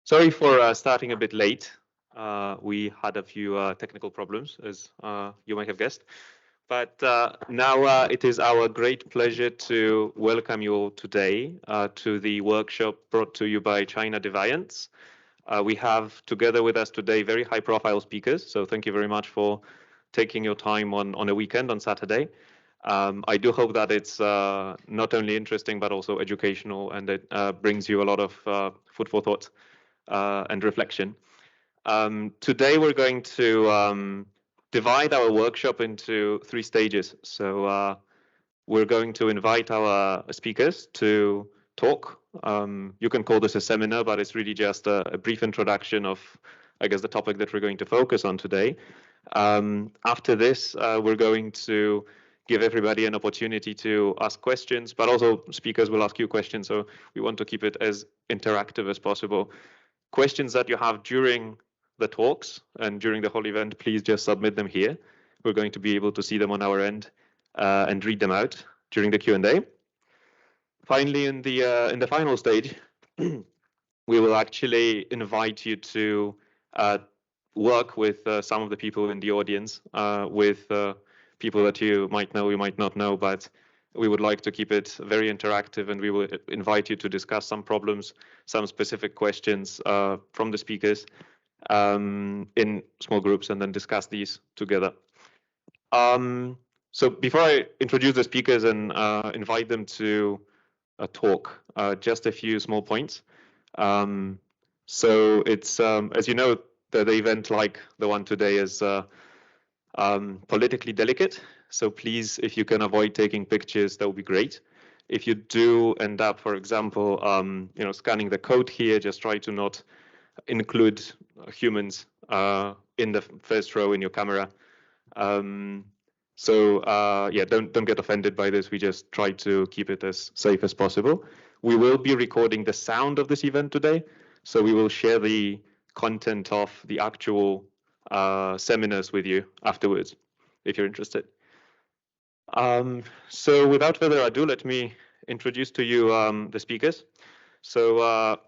Sorry for starting a bit late. We had a few technical problems, as you might have guessed. But now it is our great pleasure to welcome you all today to the workshop brought to you by China Deviance. We have together with us today very high-profile speakers, so thank you very much for taking your time on a weekend, on Saturday. I do hope that it's not only interesting, but also educational, and it brings you a lot of food for thought and reflection. Today we're going to divide our workshop into 3 stages. So we're going to invite our speakers to talk. You can call this a seminar, but it's really just a brief introduction of, I guess, the topic that we're going to focus on today. After this, we're going to give everybody an opportunity to ask questions, but also speakers will ask you questions. So we want to keep it as interactive as possible. Questions that you have during the talks and during the whole event, please just submit them here. We're going to be able to see them on our end and read them out during the Q&A. Finally, in the final stage, we will actually invite you to work with some of the people in the audience, with people that you might know, you might not know, but we would like to keep it very interactive, and we will invite you to discuss some problems, some specific questions from the speakers in small groups, and then discuss these together. So before I introduce the speakers and invite them to talk, just a few small points. So it's, as you know, the event like the one today is politically delicate. So please, if you can avoid taking pictures, that would be great. If you do end up, for example, scanning the code here, just try to not include humans in the first row in your camera. Yeah, don't get offended by this. We just try to keep it as safe as possible. We will be recording the sound of this event today, so we will share the content of the actual seminars with you afterwards, if you're interested. So without further ado, let me introduce to you the speakers. So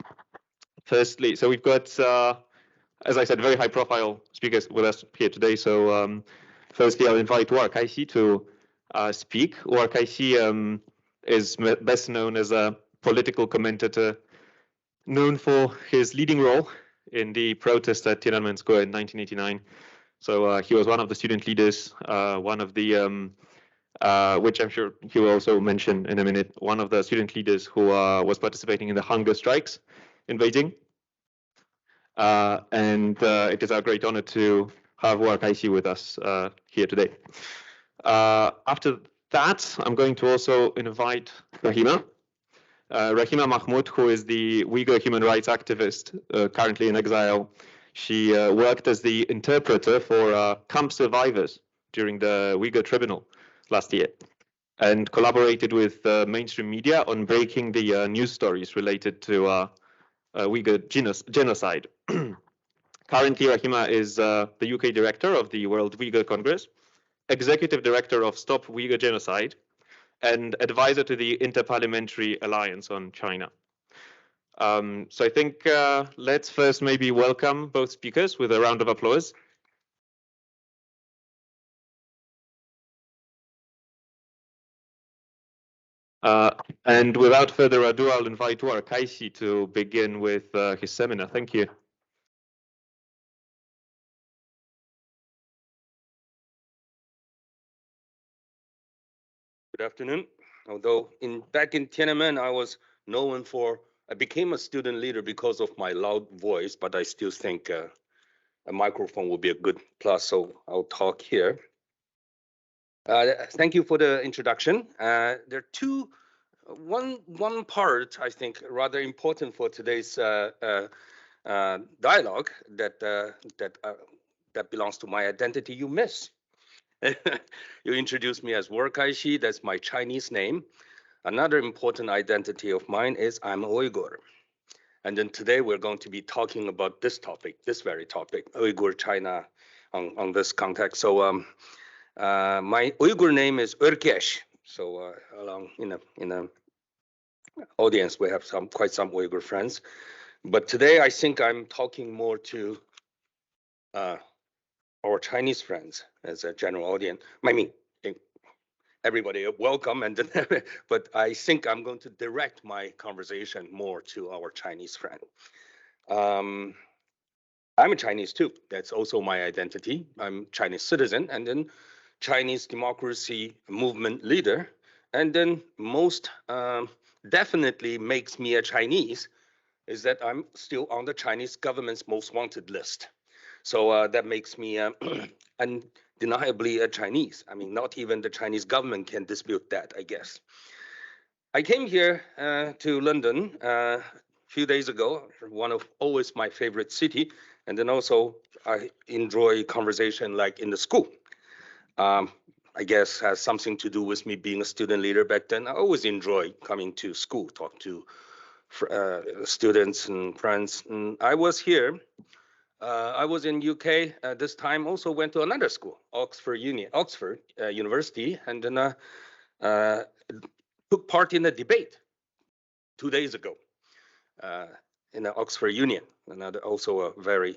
firstly, so we've got, as I said, very high-profile speakers with us here today. So firstly, I'll invite Wu'erkaxi to speak. Wu'erkaxi is best known as a political commentator, known for his leading role in the protest at Tiananmen Square in 1989. So he was one of the student leaders, one of the, which I'm sure he will also mention in a minute, one of the student leaders who was participating in the hunger strikes in Beijing. And it is our great honor to have Wu'erkaxi with us here today. After that, I'm going to also invite Rahima. Rahima Mahmut, who is the Uyghur human rights activist currently in exile. She worked as the interpreter for camp survivors during the Uyghur Tribunal last year and collaborated with mainstream media on breaking the news stories related to Uyghur genocide. Currently, Rahima is the UK director of the World Uyghur Congress, executive director of Stop Uyghur Genocide, and advisor to the Inter-Parliamentary Alliance on China. So I think let's first maybe welcome both speakers with a round of applause. And without further ado, I'll invite Wu'erkaxi to begin with his seminar. Thank you. Good afternoon. Although back in Tiananmen, I became a student leader because of my loud voice, but I still think a microphone will be a good plus, so I'll talk here. Thank you for the introduction. There are one part I think rather important for today's dialogue that belongs to my identity you miss. You introduced me as Wu'erkaxi, that's my Chinese name. Another important identity of mine is I'm a Uyghur. And then today we're going to be talking about this topic, this very topic, Uyghur China on this context. So my Uyghur name is Wu'erkaxi. So along in a audience, we have quite some Uyghur friends. But today I think I'm talking more to our Chinese friends as a general audience. I mean, everybody welcome, and but I think I'm going to direct my conversation more to our Chinese friend. I'm a Chinese too. That's also my identity. I'm Chinese citizen, and then Chinese democracy movement leader, and then most definitely makes me a Chinese is that I'm still on the Chinese government's most wanted list. So that makes me undeniably a Chinese. I mean, not even the Chinese government can dispute that, I guess. I came here to London a few days ago, one of always my favorite city, and then also I enjoy conversation like in the school. I guess has something to do with me being a student leader back then. I always enjoy coming to school, talk to students and friends. And I was here. I was in UK this time. Also went to another school, Oxford University, and then took part in a debate 2 days ago in the Oxford Union, another also a very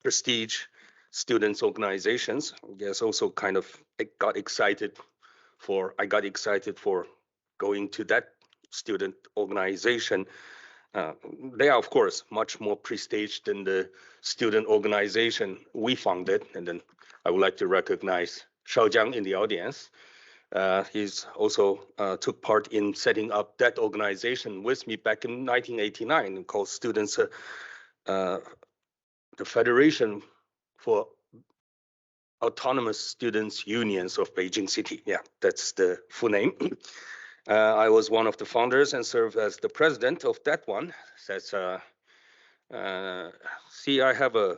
prestige students organizations. I guess also kind of I got excited for going to that student organization. They are, of course, much more prestige than the student organization we founded. And then I would like to recognize Shaojiang in the audience. He's also took part in setting up that organization with me back in 1989 called Students, the Federation for Autonomous Students Unions of Beijing City. Yeah, that's the full name. I was one of the founders and served as the president of that one. That's see, I have a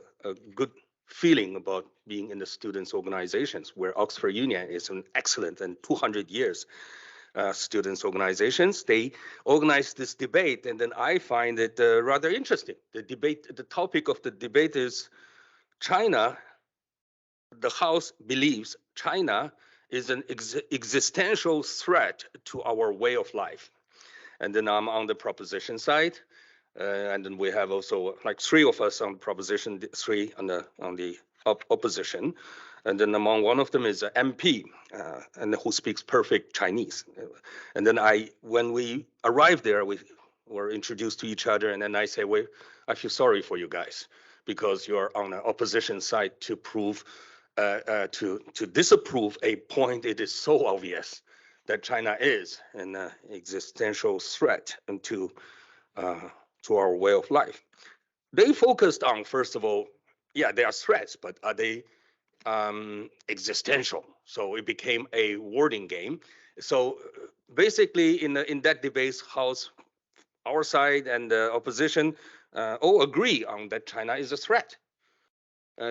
good feeling about being in the students' organizations, where Oxford Union is an excellent and 200 years students' organizations. They organized this debate, and then I find it rather interesting. The topic of the debate is China. The House believes China is an existential threat to our way of life. And then I'm on the proposition side. And then we have also like 3 of us on proposition 3 on the opposition. And then among one of them is an MP and who speaks perfect Chinese. And then when we arrived there, we were introduced to each other. And then I say, I feel sorry for you guys because you're on the opposition side to prove to disapprove a point. It is so obvious that China is an existential threat to our way of life. They focused on, first of all, yeah, they are threats, but are they existential? So it became a wording game. So basically, in that debate, House, our side and the opposition all agree on that China is a threat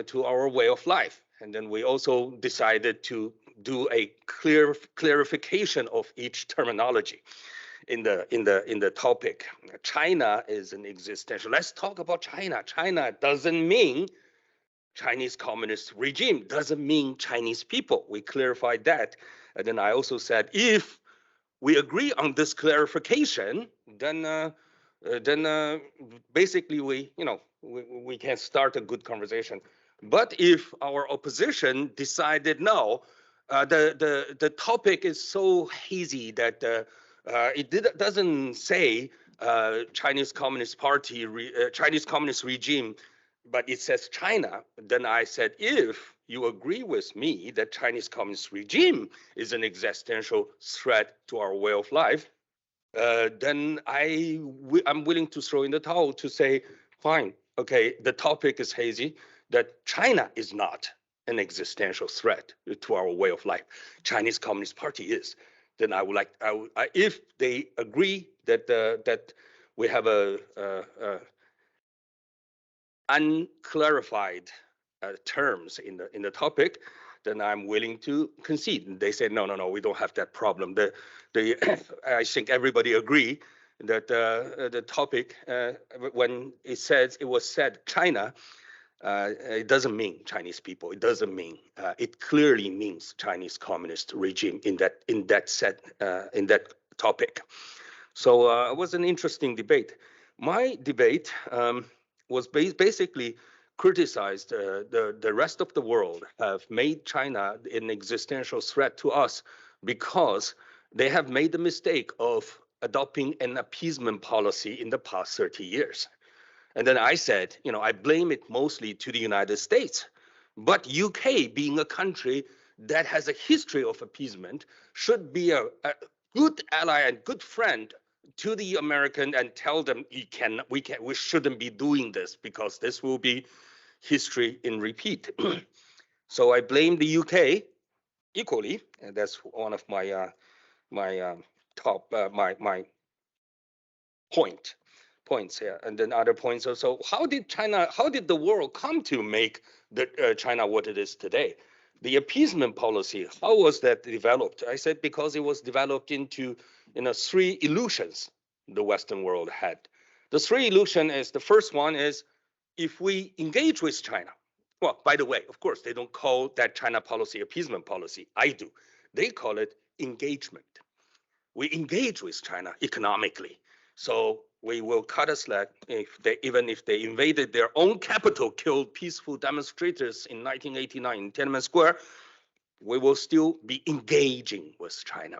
to our way of life. And then we also decided to do a clarification of each terminology in the topic. China is an existential. Let's talk about China. China doesn't mean Chinese communist regime, doesn't mean Chinese people. We clarified that. And then I also said, if we agree on this clarification, then basically we can start a good conversation. But if our opposition decided no, the topic is so hazy that it doesn't say Chinese Communist Party, Chinese Communist regime, but it says China. Then I said, if you agree with me that Chinese Communist regime is an existential threat to our way of life, then I'm willing to throw in the towel to say, fine, okay, the topic is hazy, that China is not an existential threat to our way of life. Chinese Communist Party is. Then I would like, if they agree that that we have a unclarified terms in the topic, then I'm willing to concede. And they said, no, we don't have that problem. I think everybody agree that the topic, when it was said China, it doesn't mean Chinese people. It doesn't mean. It clearly means Chinese communist regime in that topic. So it was an interesting debate. My debate was basically criticized the rest of the world have made China an existential threat to us because they have made the mistake of adopting an appeasement policy in the past 30 years. And then I said, I blame it mostly to the United States. But UK, being a country that has a history of appeasement, should be a good ally and good friend to the American and tell them we shouldn't be doing this because this will be history in repeat. So I blame the UK equally, and that's one of my my points here. And then other points also, how did the world come to make the China what it is today? The appeasement policy, how was that developed? I said because it was developed into three illusions the Western world had. The three illusion is, the first one is, if we engage with China, well, by the way, of course, they don't call that China policy appeasement policy. I do. They call it engagement. We engage with China economically. So we will cut a slack even if they invaded their own capital, killed peaceful demonstrators in 1989 in Tiananmen Square, we will still be engaging with China.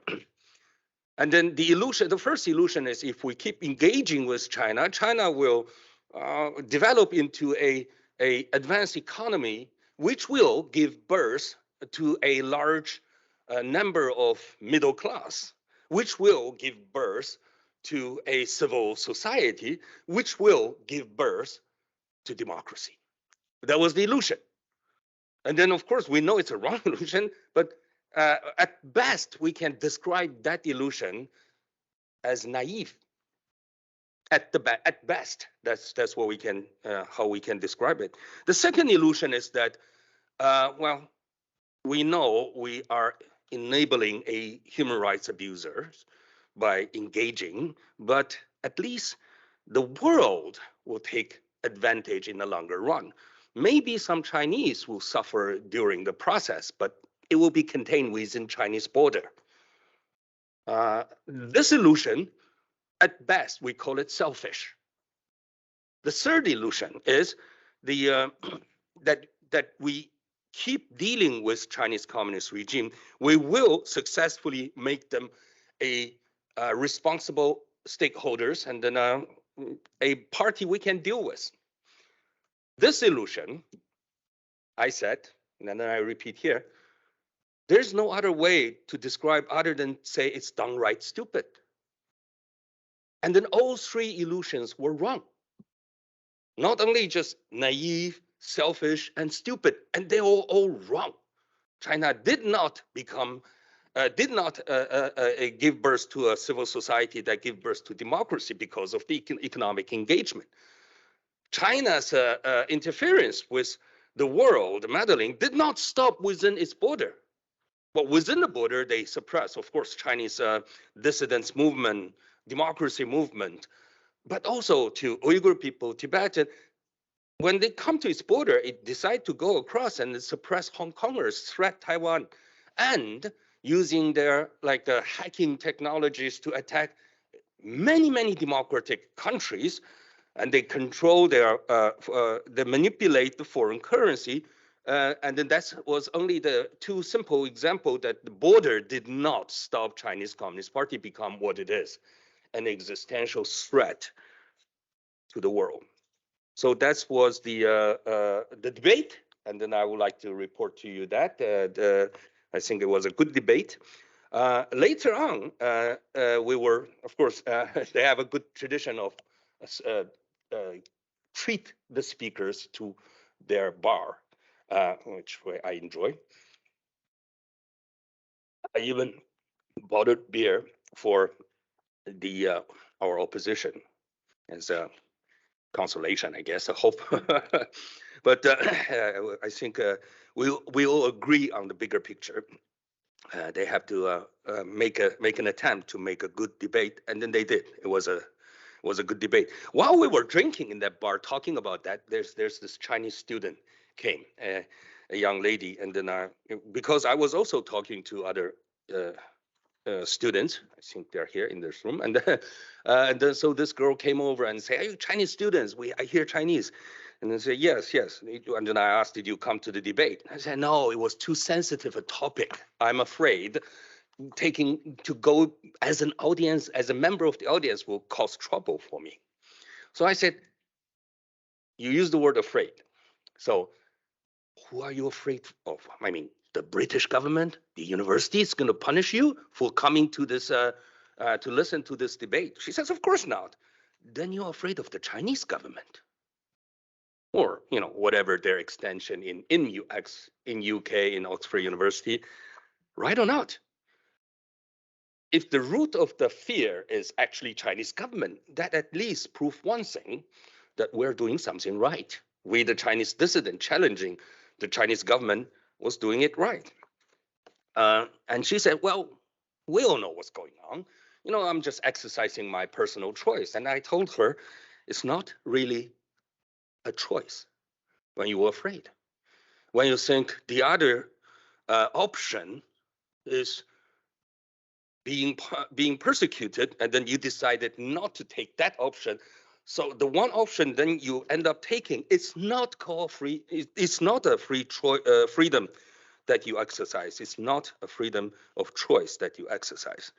And then the first illusion is, if we keep engaging with China, China will develop into a advanced economy, which will give birth to a large number of middle class, which will give birth to a civil society, which will give birth to democracy. That was the illusion. And then, of course, we know it's a wrong illusion, but at best, we can describe that illusion as naive. At best, that's what we can how we can describe it. The second illusion is that, well, we know we are enabling a human rights abuser by engaging, but at least the world will take advantage in the longer run. Maybe some Chinese will suffer during the process, but it will be contained within Chinese border. This illusion, at best, we call it selfish. The third illusion is that we keep dealing with Chinese communist regime, we will successfully make them a responsible stakeholders and then a party we can deal with. This illusion, I said, and then I repeat here, there's no other way to describe other than say it's downright stupid. And then all three illusions were wrong. Not only just naive, selfish, and stupid, and they were all wrong. China did not give birth to a civil society that gave birth to democracy because of the economic engagement. China's interference with the world, meddling, did not stop within its border. But within the border, they suppress, of course, Chinese dissidents movement, democracy movement, but also to Uyghur people, Tibetan. When they come to its border, it decides to go across and suppress Hong Kongers, threat Taiwan, and using their the hacking technologies to attack many democratic countries, and they control their they manipulate the foreign currency, and then that was only the two simple examples that the border did not stop Chinese Communist Party become what it is, an existential threat to the world. So that was the debate, and then I would like to report to you that I think it was a good debate. Later on, we were, of course, they have a good tradition of treat the speakers to their bar, which I enjoy. I even bought a beer for the our opposition as a consolation, I guess. I hope. But I think we all agree on the bigger picture. They have to make an attempt to make a good debate, and then they did. It was a good debate. While we were drinking in that bar, talking about that, there's this Chinese student came, a young lady, and then because I was also talking to other students. I think they're here in this room. And then so this girl came over and said, "Are you Chinese students? I hear Chinese." And they said, "Yes, yes." And then I asked, "Did you come to the debate?" I said, "No, it was too sensitive a topic. I'm afraid taking to go as an audience, as a member of the audience, will cause trouble for me." So I said, "You use the word afraid. So who are you afraid of? I mean, the British government, the university is going to punish you for coming to this to listen to this debate." She says, "Of course not." "Then you're afraid of the Chinese government, or whatever their extension in UK, in Oxford University, right or not? If the root of the fear is actually Chinese government, that at least proves one thing, that we're doing something right. We, the Chinese dissident challenging the Chinese government, was doing it right." And she said, "Well, we all know what's going on. I'm just exercising my personal choice." And I told her, it's not really a choice when you're afraid. When you think the other option is being persecuted, and then you decided not to take that option. So the one option then you end up taking, it's not called free. It's not a freedom that you exercise. It's not a freedom of choice that you exercise.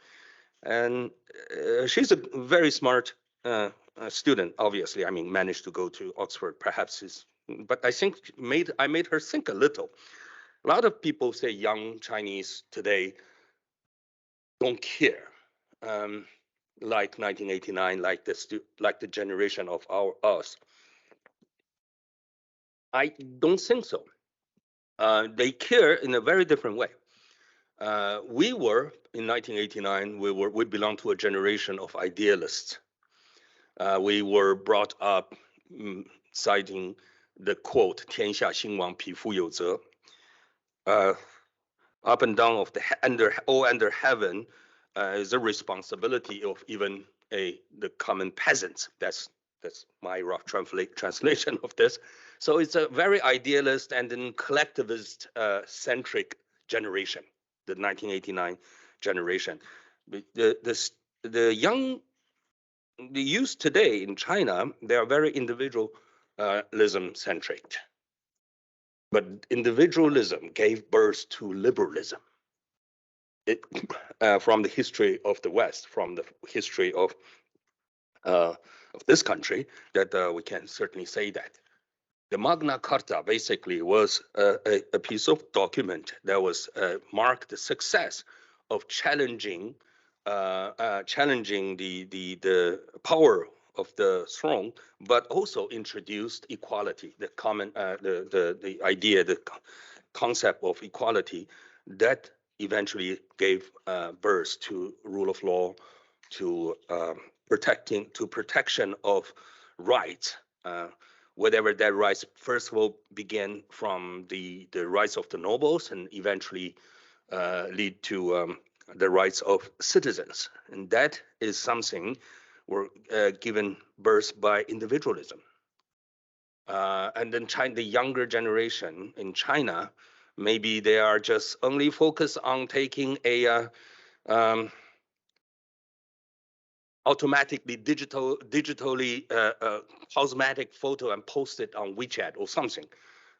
And she's a very smart student, obviously. I mean, managed to go to Oxford, perhaps but I think I made her think a little. A lot of people say young Chinese today don't care, like 1989, like the generation of us. I don't think so. They care in a very different way. We were in 1989. We belonged to a generation of idealists. We were brought up citing the quote "天下兴亡，匹夫有责." Up and down of under heaven is the responsibility of even the common peasants. That's my rough translation of this. So it's a very idealist and then collectivist centric generation, the 1989 generation. The youth today in China, they are very individualism centric. But individualism gave birth to liberalism. From the history of the West, from the history of this country, that we can certainly say that. The Magna Carta basically was a piece of document that was marked the success of challenging the power of the throne, but also introduced equality, the idea, the concept of equality that eventually gave birth to rule of law, to protection of rights. Whatever that rights first of all began from the rights of the nobles and eventually lead to the rights of citizens. And that is something were given birth by individualism. And then the younger generation in China, maybe they are just only focused on taking a automatically digitally cosmetic photo and post it on WeChat or something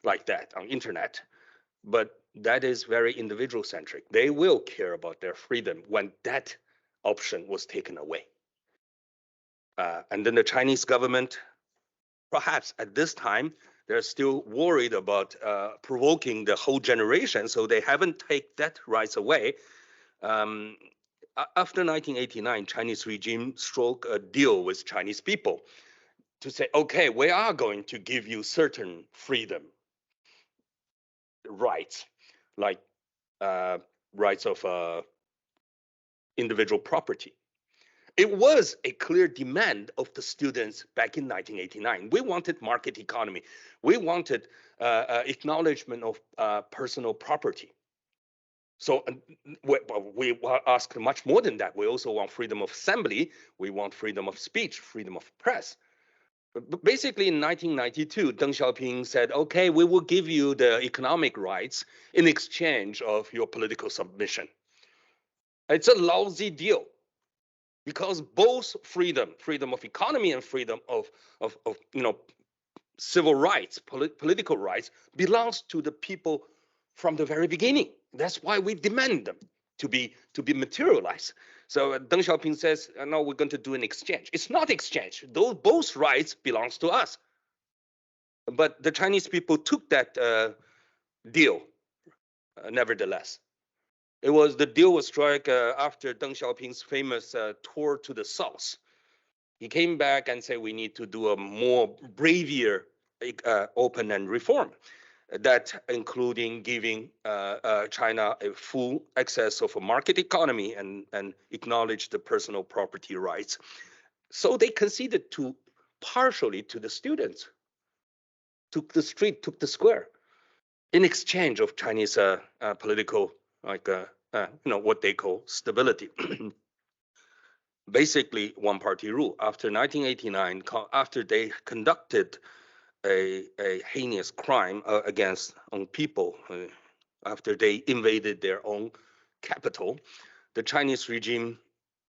like that on internet. But that is very individual centric. They will care about their freedom when that option was taken away. And then the Chinese government, perhaps at this time, they're still worried about provoking the whole generation, so they haven't taken that rights away. After 1989, Chinese regime struck a deal with Chinese people to say, okay, we are going to give you certain freedom rights, like rights of individual property. It was a clear demand of the students back in 1989. We wanted market economy. We wanted acknowledgement of personal property. So we asked much more than that. We also want freedom of assembly. We want freedom of speech, freedom of press. But basically, in 1992, Deng Xiaoping said, okay, we will give you the economic rights in exchange of your political submission. It's a lousy deal because both freedom of economy and freedom of civil rights, political rights, belongs to the people from the very beginning. That's why we demand them to be materialized. So Deng Xiaoping says, no, we're going to do an exchange. It's not exchange. Those both rights belongs to us. But the Chinese people took that deal, nevertheless. The deal was struck after Deng Xiaoping's famous tour to the south. He came back and said we need to do a more braver open and reform, that including giving China a full access of a market economy and acknowledge the personal property rights. So they conceded partially to the students, took the street, took the square, in exchange of Chinese political, what they call stability. Basically, one-party rule. After 1989, after they conducted a heinous crime against own people, after they invaded their own capital, the Chinese regime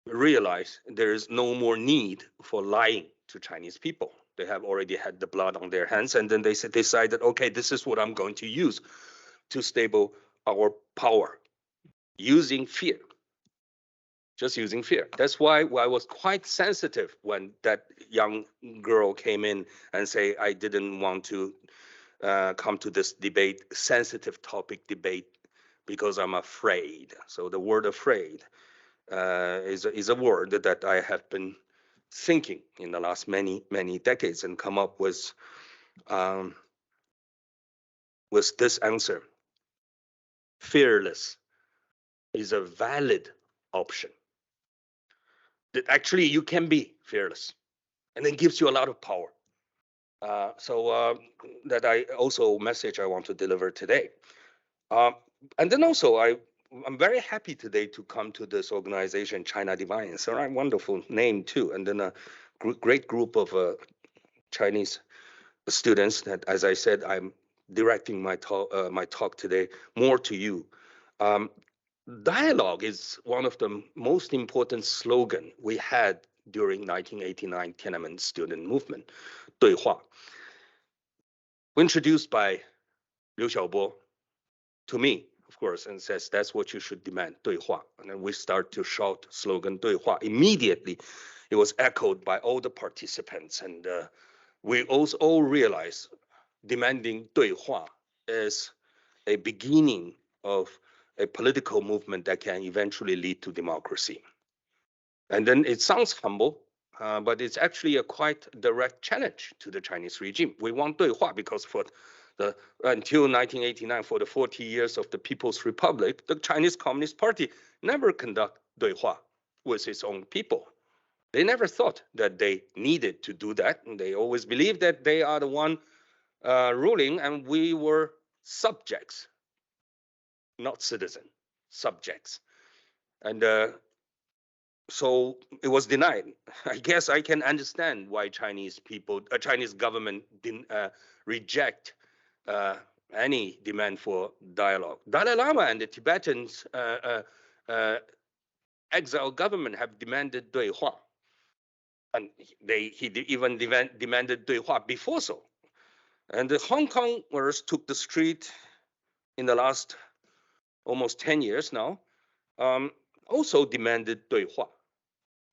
realized there is no more need for lying to Chinese people. They have already had the blood on their hands, and then they decided, okay, this is what I'm going to use to stable our power, using fear. Just using fear. That's why I was quite sensitive when that young girl came in and say, I didn't want to come to this debate, sensitive topic debate, because I'm afraid. So the word afraid is a word that I have been thinking in the last many decades and come up with this answer. Fearless is a valid option. That actually you can be fearless, and it gives you a lot of power. So that I also message I want to deliver today. And then also I'm very happy today to come to this organization, China Defiance. All right, wonderful name too, and then a great group of Chinese students that, as I said, I'm directing my talk today more to you. Dialogue is one of the most important slogan we had during 1989 Tiananmen student movement, 对话, introduced by Liu Xiaobo to me, of course, and says that's what you should demand, 对话. And then we start to shout slogan 对话. Immediately, it was echoed by all the participants, and we also all realize demanding 对话 is a beginning of a political movement that can eventually lead to democracy. And then it sounds humble, but it's actually a quite direct challenge to the Chinese regime. We want 对话 because until 1989, for the 40 years of the People's Republic, the Chinese Communist Party never conduct 对话 with its own people. They never thought that they needed to do that. And they always believed that they are the one ruling, and we were subjects, not citizens, subjects. And so it was denied. I guess I can understand why Chinese government didn't reject any demand for dialogue. Dalai Lama and the Tibetan exile government have demanded 对话. And he even demanded 对话 before so. And the Hong Kongers took the street in the last almost 10 years now, also demanded 对话.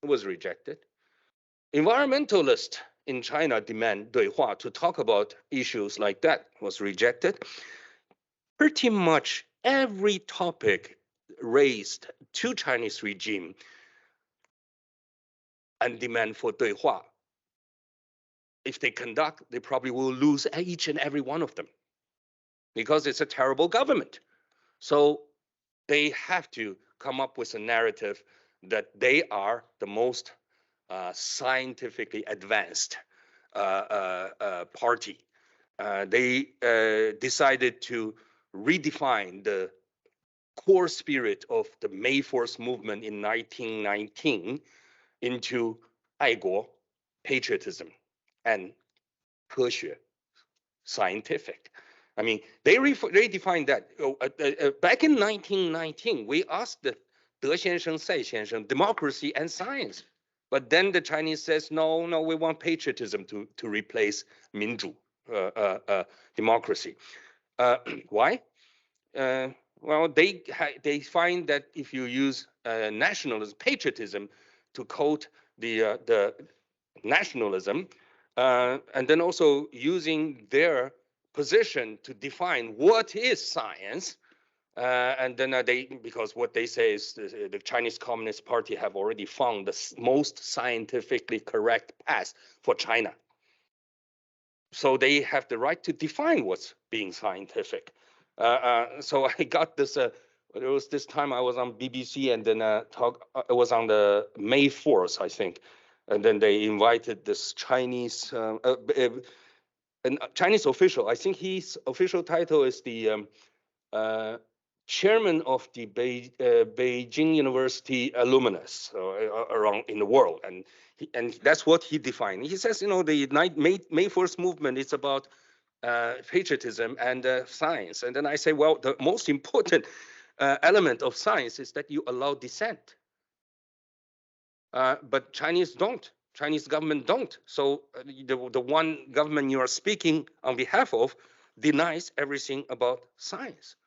It was rejected. Environmentalists in China demand 对话 to talk about issues like that, was rejected. Pretty much every topic raised to Chinese regime and demand for 对话, if they conduct, they probably will lose each and every one of them because it's a terrible government. So they have to come up with a narrative that they are the most scientifically advanced party. They decided to redefine the core spirit of the May 4th movement in 1919 into 爱国, patriotism, and 科学, scientific. they redefined that. Back in 1919, we asked De先生, Sei 先生, democracy and science. But then the Chinese says, no, no, we want patriotism to replace 民主, democracy. Why? Well, they find that if you use nationalism, patriotism, to quote the nationalism, and then also using their position to define what is science, and then because what they say is the Chinese Communist Party have already found the most scientifically correct path for China. So they have the right to define what's being scientific. So I got this. There was this time I was on BBC, and then it was on the May 4th, I think, and then they invited this Chinese an Chinese official. I think his official title is the chairman of the Beijing University alumnus around in the world, and that's what he defined. He says, you know, the May 1st movement is about patriotism and science. And then I say, well, the most important element of science is that you allow dissent. But Chinese don't. Chinese government don't. So the one government you are speaking on behalf of denies everything about science.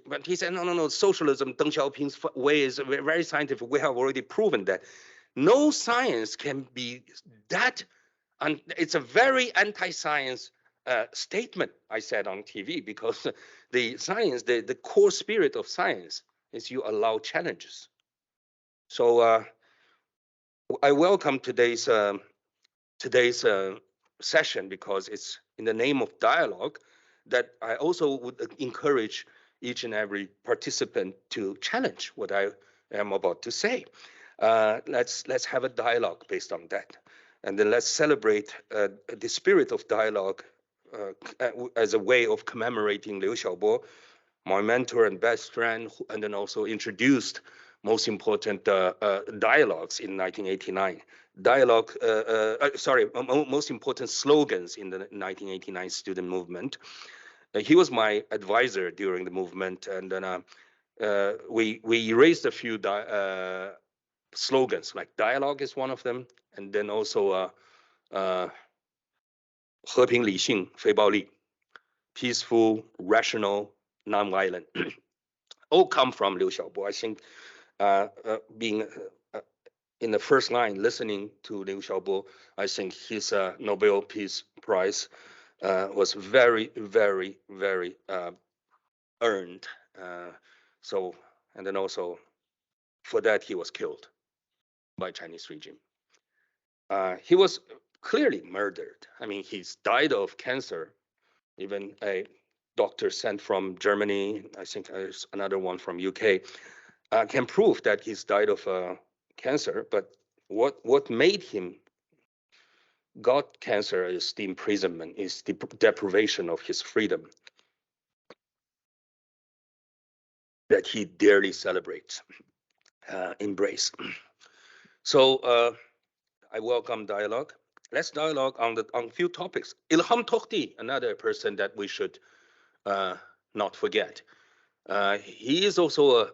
But he said, no, no, no, socialism, Deng Xiaoping's way is very scientific. We have already proven that. No science can be that, and it's a very anti-science statement, I said on TV, because the science, the core spirit of science is you allow challenges. So I welcome today's session because it's in the name of dialogue that I also would encourage each and every participant to challenge what I am about to say. Let's have a dialogue based on that. And then let's celebrate the spirit of dialogue as a way of commemorating Liu Xiaobo, my mentor and best friend, and then also introduced most important dialogues in 1989. Most important slogans in the 1989 student movement. He was my advisor during the movement, and then we raised a few slogans, like dialogue is one of them, and then also 和平理性非暴力 peaceful, rational, non-violent, all come from Liu Xiaobo. I think being in the first line, listening to Liu Xiaobo, I think his Nobel Peace Prize was very, very, very earned. And then also for that, he was killed by Chinese regime. He was clearly murdered. I mean, he's died of cancer. Even a doctor sent from Germany, I think there's another one from UK, can prove that he's died of cancer. But what made him got cancer is the imprisonment, is the deprivation of his freedom that he dearly celebrates, embrace. So I welcome dialogue. Let's dialogue on a few topics. Ilham Tohti, another person that we should not forget. He is also a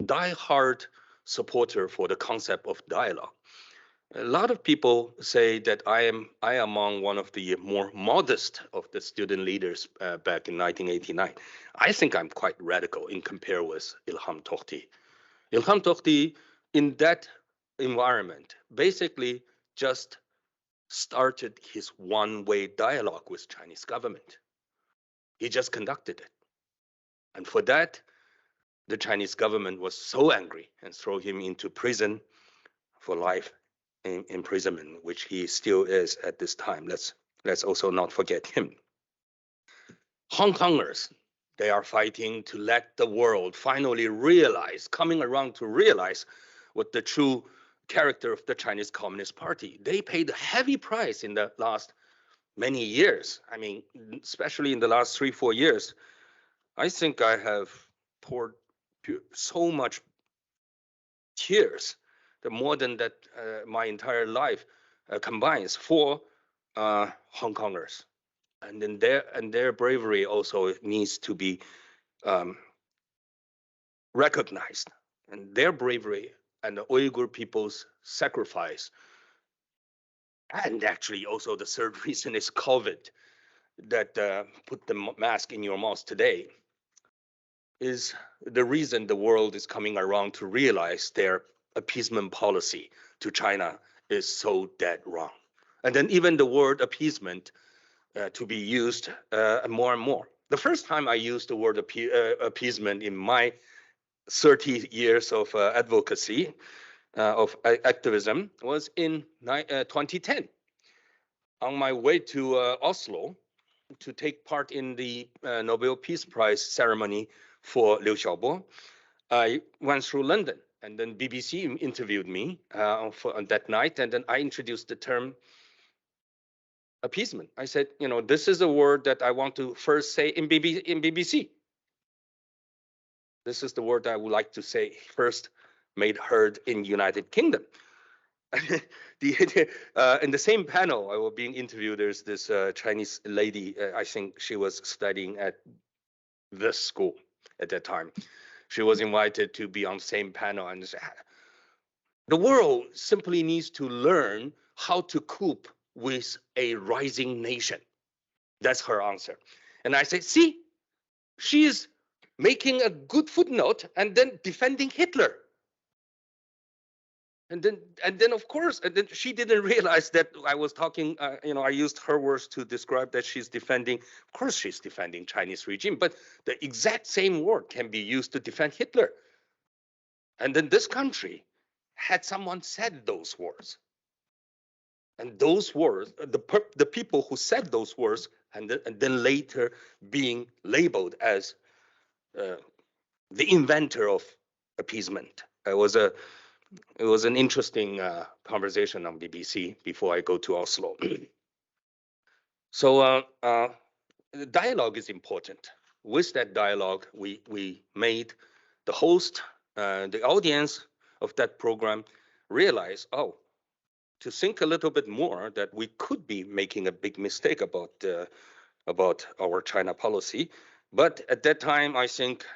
die-hard supporter for the concept of dialogue. A lot of people say that I am among one of the more modest of the student leaders back in 1989. I think I'm quite radical in compare with Ilham Tohti. Ilham Tohti, in that environment, basically just started his one-way dialogue with Chinese government. He just conducted it. And for that, the Chinese government was so angry and threw him into prison for life imprisonment, which he still is at this time. Let's also not forget him. Hong Kongers, they are fighting to let the world finally realize, coming around to realize what the true character of the Chinese Communist Party. They paid a heavy price in the last many years. I mean, especially in the last 3-4 years. I think I have poured so much tears, more than that my entire life combines for Hong Kongers, and then their bravery also needs to be recognized, and their bravery and the Uyghur people's sacrifice, and actually also the third reason is COVID, that put the mask in your mouth today, is the reason the world is coming around to realize their appeasement policy to China is so dead wrong. And then even the word appeasement to be used more and more. The first time I used the word appeasement in my 30 years of advocacy, of activism, was in 2010. On my way to Oslo to take part in the Nobel Peace Prize ceremony for Liu Xiaobo, I went through London, and then BBC interviewed me on that night, and then I introduced the term appeasement. I said, you know, this is a word that I want to first say in BBC. This is the word I would like to say first made heard in United Kingdom. In the same panel I was being interviewed, there's this Chinese lady, I think she was studying at this school at that time. She was invited to be on the same panel and said, the world simply needs to learn how to cope with a rising nation. That's her answer. And I say, see, she is making a good footnote and then defending Hitler. And then of course, and then she didn't realize that I was talking, I used her words to describe that she's defending, of course she's defending Chinese regime, but the exact same word can be used to defend Hitler. And then this country had someone said those words. And those words, the people who said those words, and then later being labeled as the inventor of appeasement. It was an interesting conversation on BBC before I go to Oslo. So the dialogue is important. With that dialogue, we made the host, the audience of that program realize, oh, to think a little bit more that we could be making a big mistake about our China policy. But at that time, I think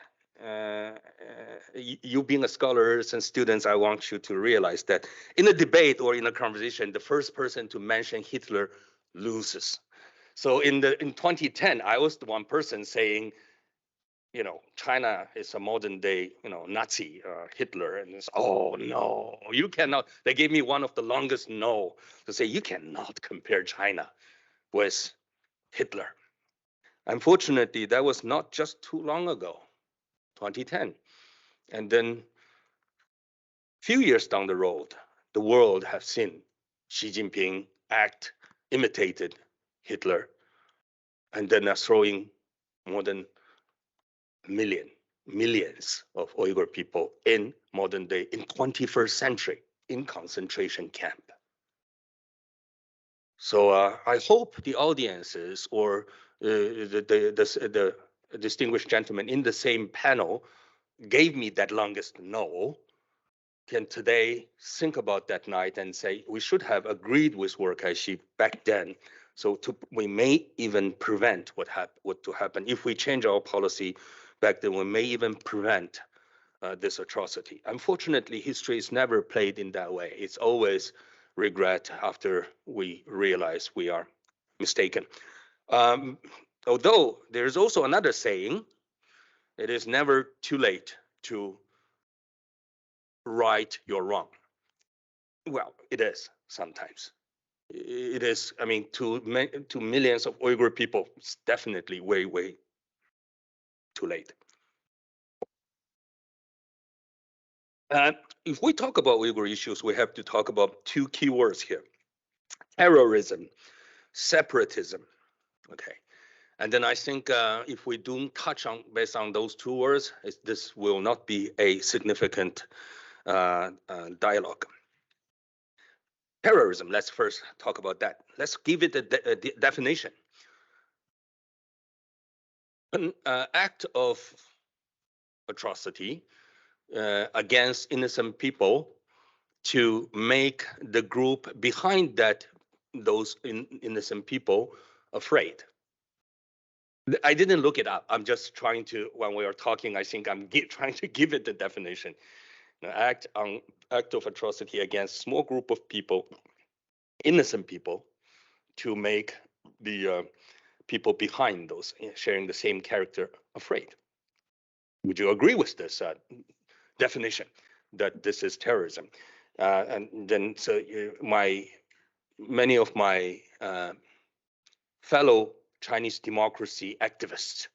you being a scholars and students, I want you to realize that in a debate or in a conversation, the first person to mention Hitler loses. So in 2010, I was the one person saying, you know, China is a modern day, Nazi, Hitler. And it's, oh, no, you cannot. They gave me one of the longest no to say, you cannot compare China with Hitler. Unfortunately, that was not just too long ago, 2010. And then a few years down the road, the world has seen Xi Jinping imitated Hitler, and then throwing more than millions of Uyghur people in modern day, in 21st century, in concentration camp. So I hope the audiences or the distinguished gentlemen in the same panel gave me that longest no, can today think about that night and say, we should have agreed with Wu'erkaxi back then. So we may even prevent what to happen. If we change our policy back then, we may even prevent this atrocity. Unfortunately, history is never played in that way. It's always regret after we realize we are mistaken. Although there's also another saying, it is never too late to right your wrong. Well, it is sometimes. It is, I mean, to millions of Uyghur people, it's definitely way, way too late. If we talk about Uyghur issues, we have to talk about two key words here: terrorism, separatism. Okay, and then I think if we don't touch on based on those two words, this will not be a significant dialogue. Terrorism, let's first talk about that. Let's give it a definition. An act of atrocity against innocent people to make the group behind those innocent people afraid. I didn't look it up. I'm just trying to, when we are talking, I think I'm trying to give it the definition. An act of atrocity against small group of people, innocent people, to make the people behind those sharing the same character afraid. Would you agree with this definition that this is terrorism? And then so many of my fellow Chinese democracy activists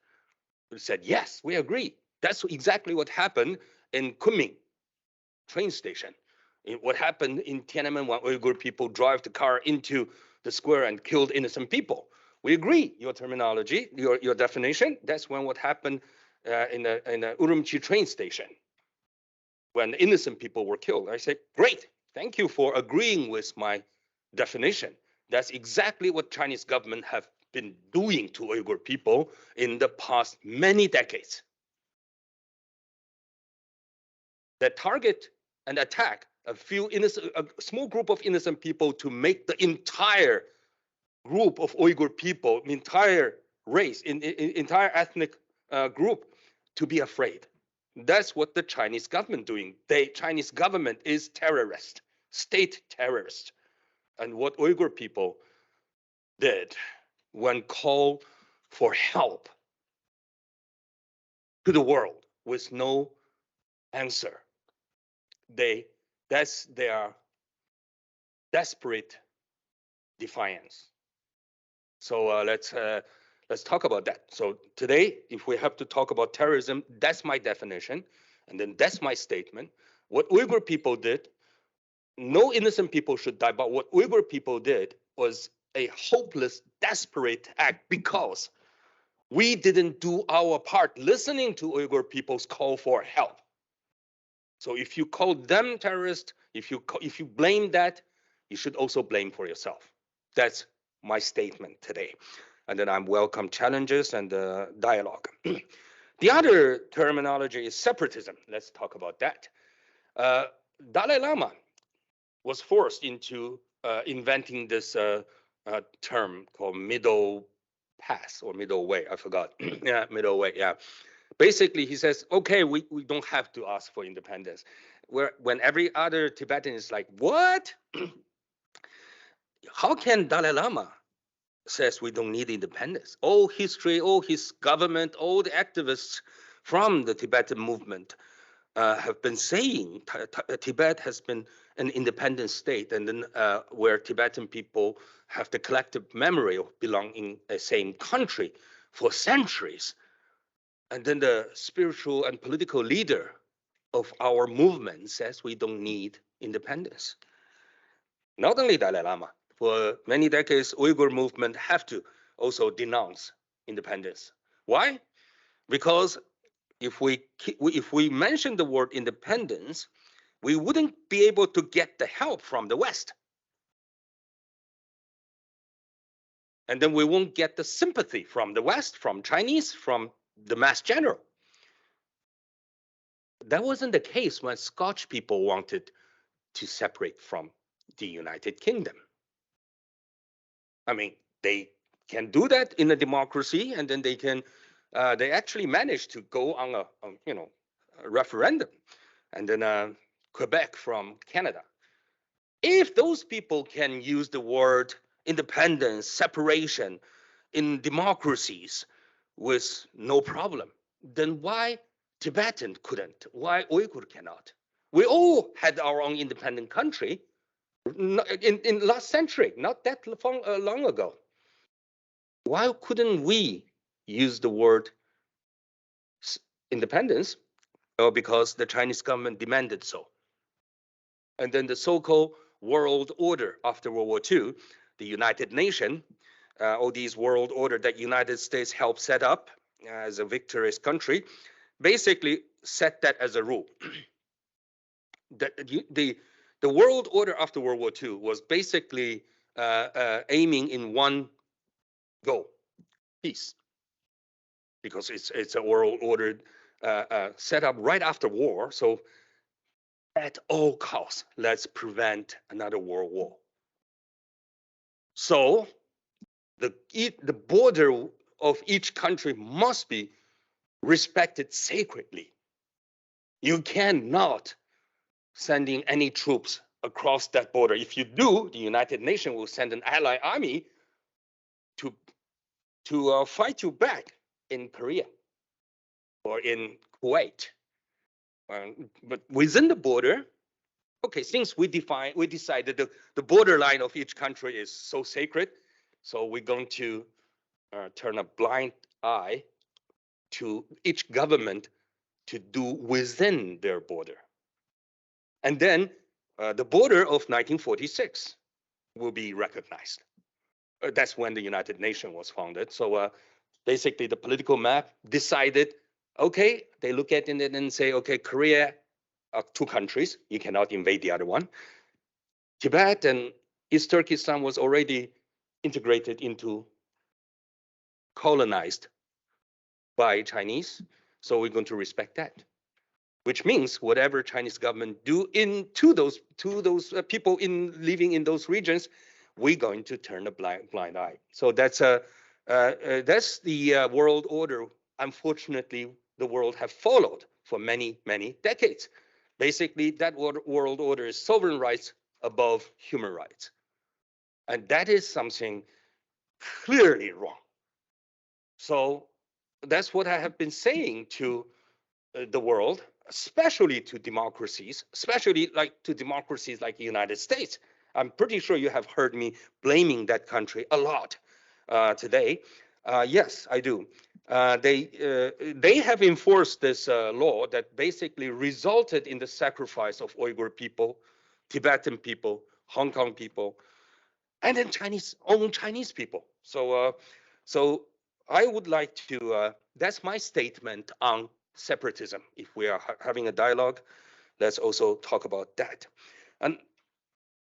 said, yes, we agree. That's exactly what happened in Kunming train station. What happened in Tiananmen when Uyghur people drive the car into the square and killed innocent people. We agree, your terminology, your definition. That's what happened in the Urumqi train station when innocent people were killed. I say, great, thank you for agreeing with my definition. That's exactly what Chinese government have been doing to Uyghur people in the past many decades. That target and attack a small group of innocent people to make the entire group of Uyghur people, entire race, entire ethnic group to be afraid. That's what the Chinese government doing. Chinese government is terrorist, state terrorist. And what Uyghur people did when called for help to the world with no answer, that's their desperate defiance. So let's talk about that. So today, if we have to talk about terrorism, that's my definition, and then that's my statement. What Uyghur people did, no innocent people should die, but what Uyghur people did was a hopeless, desperate act because we didn't do our part listening to Uyghur people's call for help. So if you call them terrorists, if you blame that, you should also blame for yourself. That's my statement today. And then I welcome challenges and dialogue. The other terminology is separatism. Let's talk about that. Dalai Lama was forced into inventing this term called middle path or middle way. I forgot. Yeah, middle way. Yeah. Basically, he says, okay, we don't have to ask for independence. When every other Tibetan is like, what? How can Dalai Lama says we don't need independence? All history, all his government, all the activists from the Tibetan movement have been saying Tibet has been an independent state, and then where Tibetan people have the collective memory of belonging in the same country for centuries. And then the spiritual and political leader of our movement says we don't need independence. Not only Dalai Lama, for many decades, Uyghur movement have to also denounce independence. Why? Because if we mention the word independence, we wouldn't be able to get the help from the West. And then we won't get the sympathy from the West, from Chinese, from the mass general. That wasn't the case when Scotch people wanted to separate from the United Kingdom. I mean, they can do that in a democracy, and then they actually managed to go on a referendum, and then Quebec from Canada. If those people can use the word independence, separation in democracies with no problem, then why Tibetan couldn't? Why Uyghur cannot? We all had our own independent country in last century, not that long ago. Why couldn't we use the word independence? Oh, because the Chinese government demanded so. And then the so-called world order after World War II, the United Nations, all these world order that United States helped set up as a victorious country, basically set that as a rule. The world order after World War II was basically aiming in one goal: peace, because it's a world order set up right after war. So at all costs, let's prevent another world war. So the border of each country must be respected sacredly. You cannot sending any troops across that border. If you do, the United Nations will send an ally army to fight you back in Korea or in Kuwait. But within the border, okay, since we decided the borderline of each country is so sacred, so we're going to turn a blind eye to each government to do within their border. And then the border of 1946 will be recognized. That's when the United Nations was founded. So basically the political map decided, okay, they look at it and say, okay, Korea, two countries, you cannot invade the other one. Tibet and East Turkestan was already integrated into colonized by Chinese. So we're going to respect that, which means whatever Chinese government do to those people living in those regions, we're going to turn a blind eye. So that's the world order. Unfortunately, the world have followed for many, many decades. Basically, that world order is sovereign rights above human rights. And that is something clearly wrong. So that's what I have been saying to the world, especially to democracies, especially to democracies like the United States. I'm pretty sure you have heard me blaming that country a lot today. Yes, I do. They have enforced this law that basically resulted in the sacrifice of Uyghur people, Tibetan people, Hong Kong people, and then Chinese people. So I would like to. That's my statement on separatism. If we are having a dialogue, let's also talk about that. And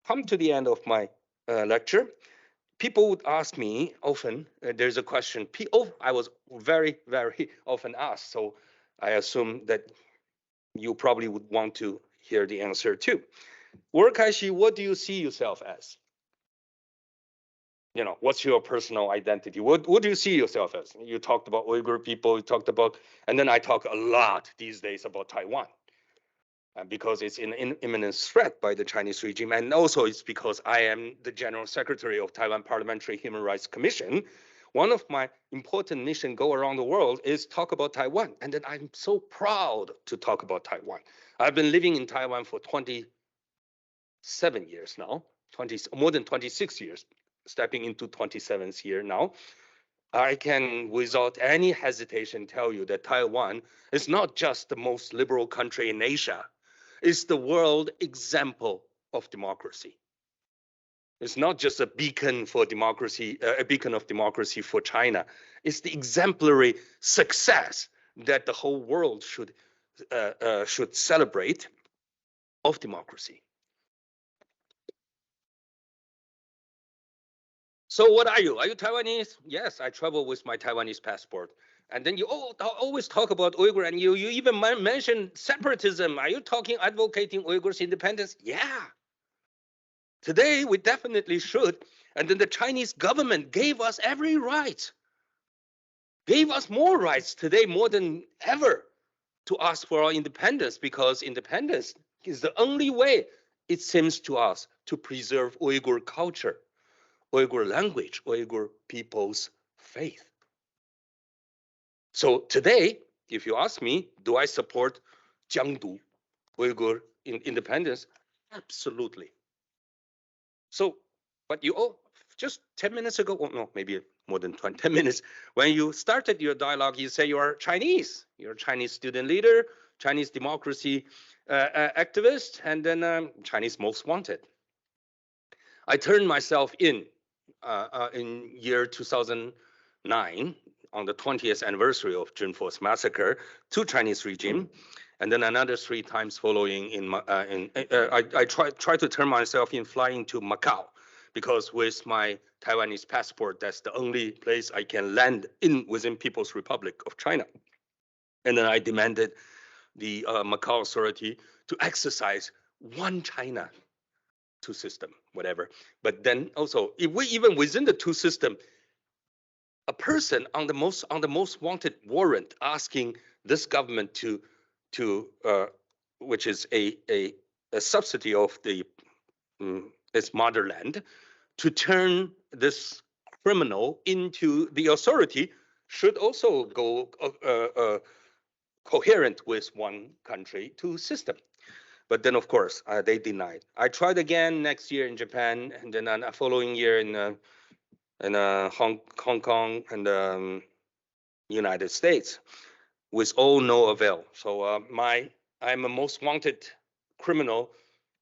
come to the end of my lecture. People would ask me often, there's a question, I was very, very often asked, so I assume that you probably would want to hear the answer too. Wu'erkaxi, what do you see yourself as? You know, what's your personal identity? What do you see yourself as? You talked about Uyghur people, you talked about, and then I talk a lot these days about Taiwan. Because it's in imminent threat by the Chinese regime. And also it's because I am the General Secretary of Taiwan Parliamentary Human Rights Commission. One of my important missions go around the world is talk about Taiwan. And then I'm so proud to talk about Taiwan. I've been living in Taiwan for 27 years now, more than 26 years, stepping into 27th year now. I can, without any hesitation, tell you that Taiwan is not just the most liberal country in Asia. It's the world example of democracy. It's not just a beacon for democracy, a beacon of democracy for China. It's the exemplary success that the whole world should celebrate of democracy. So what are you? Are you Taiwanese? Yes, I travel with my Taiwanese passport. And then you always talk about Uyghur, and you even mention separatism. Are you advocating Uyghurs' independence? Yeah. Today, we definitely should. And then the Chinese government gave us every right, gave us more rights today, more than ever, to ask for our independence, because independence is the only way, it seems to us, to preserve Uyghur culture, Uyghur language, Uyghur people's faith. So today, if you ask me, do I support Jiangdu, Uyghur independence? Absolutely. So, but you just 10 minutes ago, oh no, maybe more than 10 minutes, when you started your dialogue, you say you are Chinese. You're a Chinese student leader, Chinese democracy activist, and then Chinese most wanted. I turned myself in year 2009, on the 20th anniversary of June 4th massacre, to Chinese regime, and then another 3 times following I try to turn myself in flying to Macau, because with my Taiwanese passport, that's the only place I can land within People's Republic of China. And then I demanded the Macau authority to exercise one China, two system, whatever. But then also, if we even within the two system, a person on the most wanted warrant asking this government to which is a subsidy of the its motherland, to turn this criminal into the authority should also go coherent with one country, two system. But then, of course, they denied. I tried again next year in Japan, and then the following year in Hong Kong and United States, with all no avail. So I'm a most wanted criminal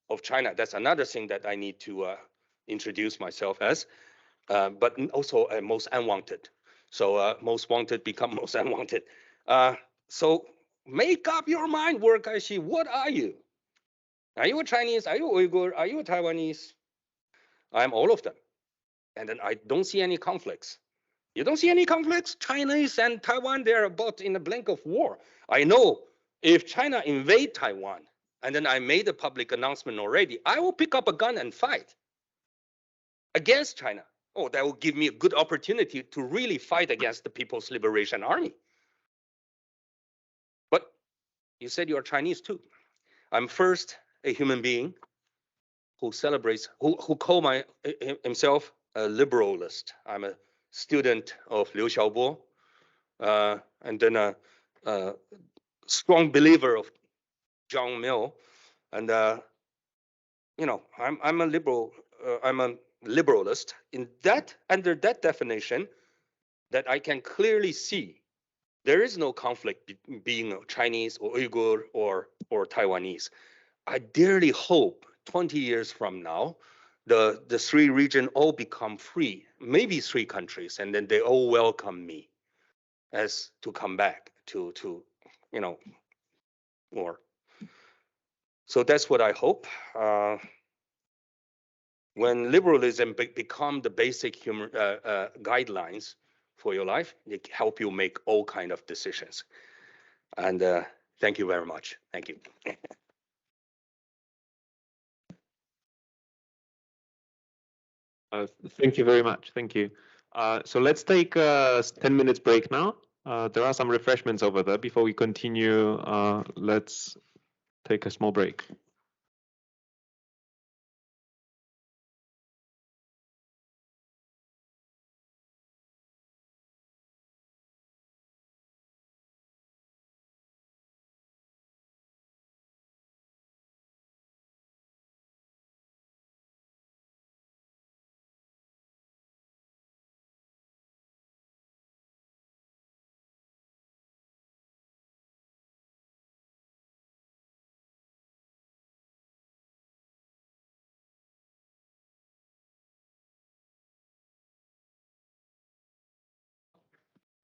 of China. That's another thing that I need to introduce myself as, but also most unwanted. So most wanted become most unwanted. So make up your mind, Wu'erkaxi. What are you? Are you a Chinese? Are you Uyghur? Are you a Taiwanese? I'm all of them. And then I don't see any conflicts. You don't see any conflicts? Chinese and Taiwan, they're about in the blink of war. I know if China invade Taiwan, and then I made a public announcement already, I will pick up a gun and fight against China. Oh, that will give me a good opportunity to really fight against the People's Liberation Army. But you said you're Chinese too. I'm first a human being who celebrates, who call himself a liberalist. I'm a student of Liu Xiaobo, and then a strong believer of Zhang Miao, and you know, I'm a liberal. I'm a liberalist. Under that definition, that I can clearly see, there is no conflict being Chinese or Uyghur or Taiwanese. I dearly hope 20 years from now, the three regions all become free, maybe three countries, and then they all welcome me as to come back to you know, or. So that's what I hope. When liberalism become the basic human guidelines for your life, it help you make all kind of decisions. And thank you very much. Thank you. Thank you very much. Thank you. So let's take a 10 minutes break now. There are some refreshments over there. Before we continue, let's take a small break.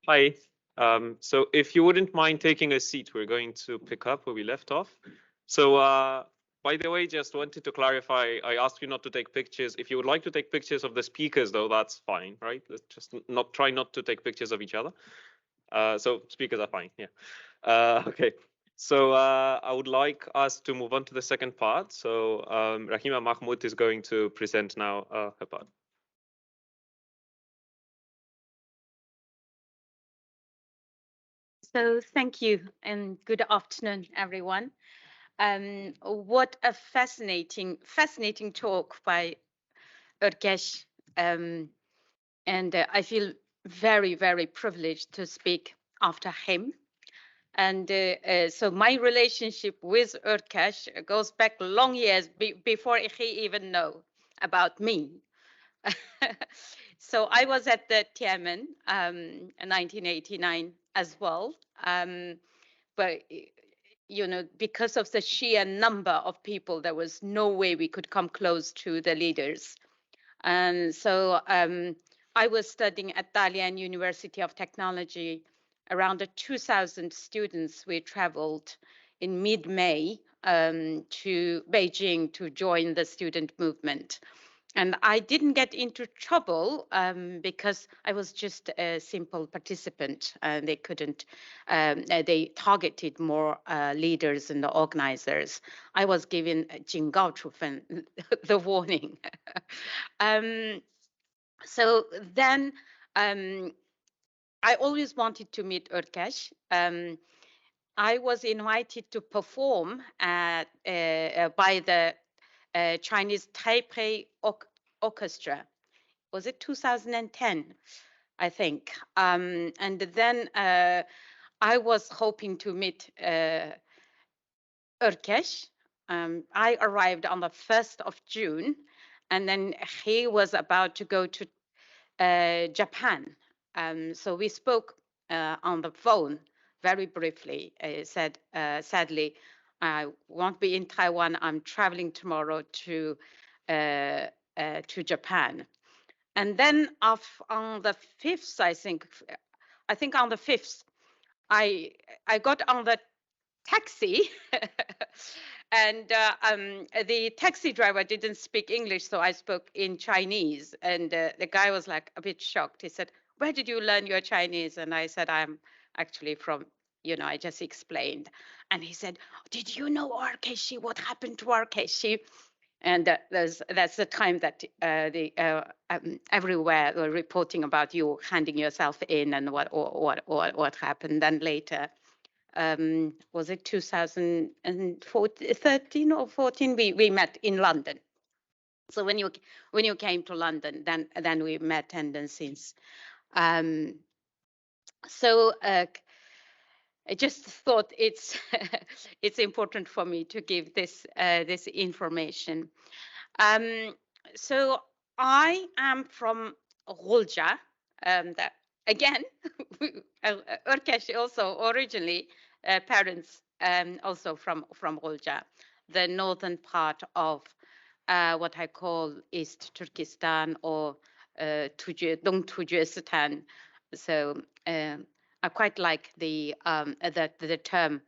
Hi. So if you wouldn't mind taking a seat, we're going to pick up where we left off. So by the way, just wanted to clarify, I asked you not to take pictures. If you would like to take pictures of the speakers, though, that's fine, right? Let's just try not to take pictures of each other. So speakers are fine, yeah. Okay. So I would like us to move on to the second part. So Rahima Mahmut is going to present now her part. So thank you and good afternoon, everyone. What a fascinating talk by Wu'erkaxi. And I feel very, very privileged to speak after him. And so my relationship with Wu'erkaxi goes back long years before he even know about me. So I was at the Tiananmen in 1989 as well. But you know, because of the sheer number of people, there was no way we could come close to the leaders. And so I was studying at Dalian University of Technology. Around 2,000 students, we traveled in mid-May to Beijing to join the student movement. And I didn't get into trouble because I was just a simple participant. They couldn't, they targeted more leaders and the organizers. I was given 警告处分, the warning. So then I always wanted to meet Uyghurs. I was invited to perform by the Chinese Taipei Orchestra. Was it 2010? I think. And then I was hoping to meet Uyghurs. I arrived on the 1st of June, and then he was about to go to Japan. So we spoke on the phone very briefly. He said, sadly, I won't be in Taiwan. I'm traveling tomorrow to Japan. And then on the 5th, I think on the 5th, I got on the taxi and the taxi driver didn't speak English, so I spoke in Chinese. And the guy was like a bit shocked. He said, "Where did you learn your Chinese?" And I said, "I'm actually from," I just explained. And he said, "Did you know Wu'erkaxi? What happened to Wu'erkaxi?" And that's the time that everywhere were reporting about you handing yourself in and what happened. Then later, was it 2013 or 14? We met in London. So when you came to London, then we met, and then since. So I just thought it's it's important for me to give this information. So I am from Gulja. That again, Uyghurs also originally parents also from Gulja, the northern part of what I call East Turkestan or Dong Turkestan. So I quite like the term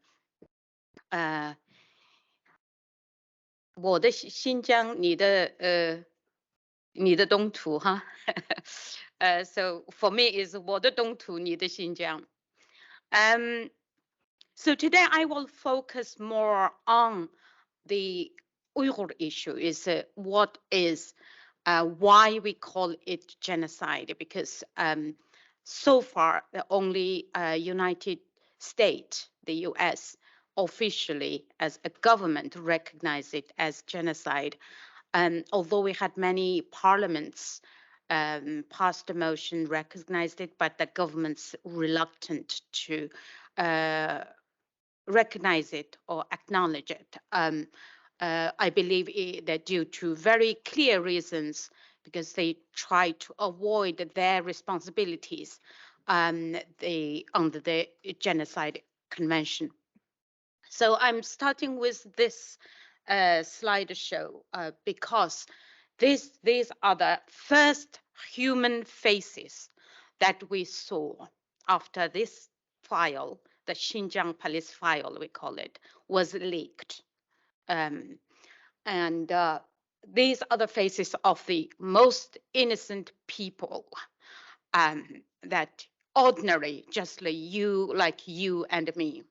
我的新疆，你的东土哈。So for me is 我的东土，你的新疆。So today I will focus more on the Uyghur issue. Is what is why we call it genocide, because so far the only United States, the US, officially as a government recognize it as genocide. Although we had many parliaments passed a motion, recognized it, but the government's reluctant to recognize it or acknowledge it. I believe that due to very clear reasons, because they try to avoid their responsibilities under the Genocide Convention. So I'm starting with this slideshow because these are the first human faces that we saw after this file, the Xinjiang police file, we call it, was leaked. And these are the faces of the most innocent people that ordinary, just like you and me.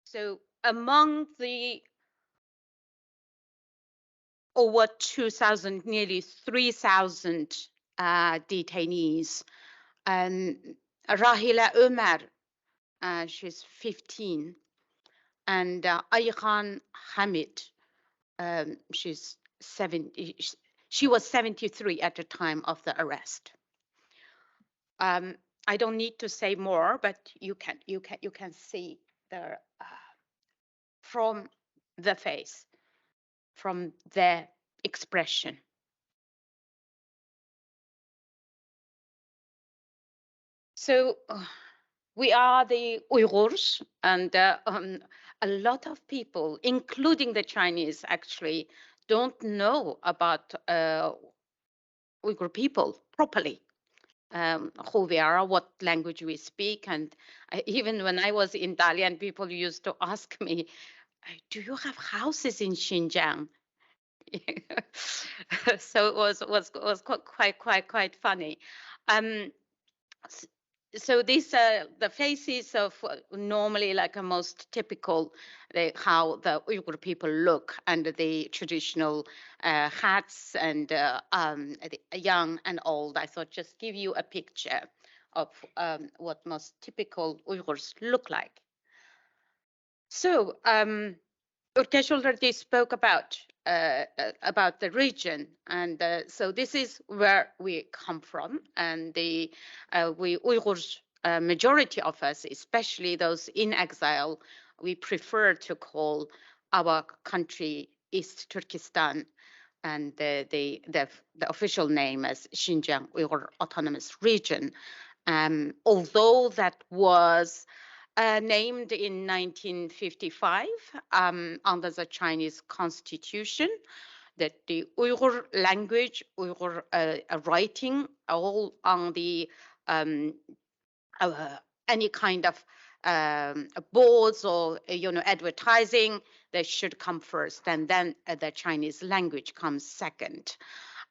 So among the over 2,000, nearly 3,000 detainees, Rahila Umar, she's 15, and Ayhan Hamid, she's 70. She was 73 at the time of the arrest. I don't need to say more, but you can see the from the face, from their expression. So we are the Uyghurs, and a lot of people, including the Chinese, actually don't know about Uyghur people properly. Who we are, what language we speak. And even when I was in Dalian, people used to ask me, "Do you have houses in Xinjiang?" So it was quite funny. so these are the faces of normally like a most typical how the Uyghur people look under the traditional hats and the young and old. I thought just give you a picture of what most typical Uyghurs look like. So Urkesh already spoke about the region, and so this is where we come from, and we Uyghurs, majority of us, especially those in exile, we prefer to call our country East Turkestan, and the official name as Xinjiang Uyghur Autonomous Region, although that was named in 1955 under the Chinese constitution, that the Uyghur language, Uyghur writing, all on the any kind of boards or advertising, they should come first, and then the Chinese language comes second.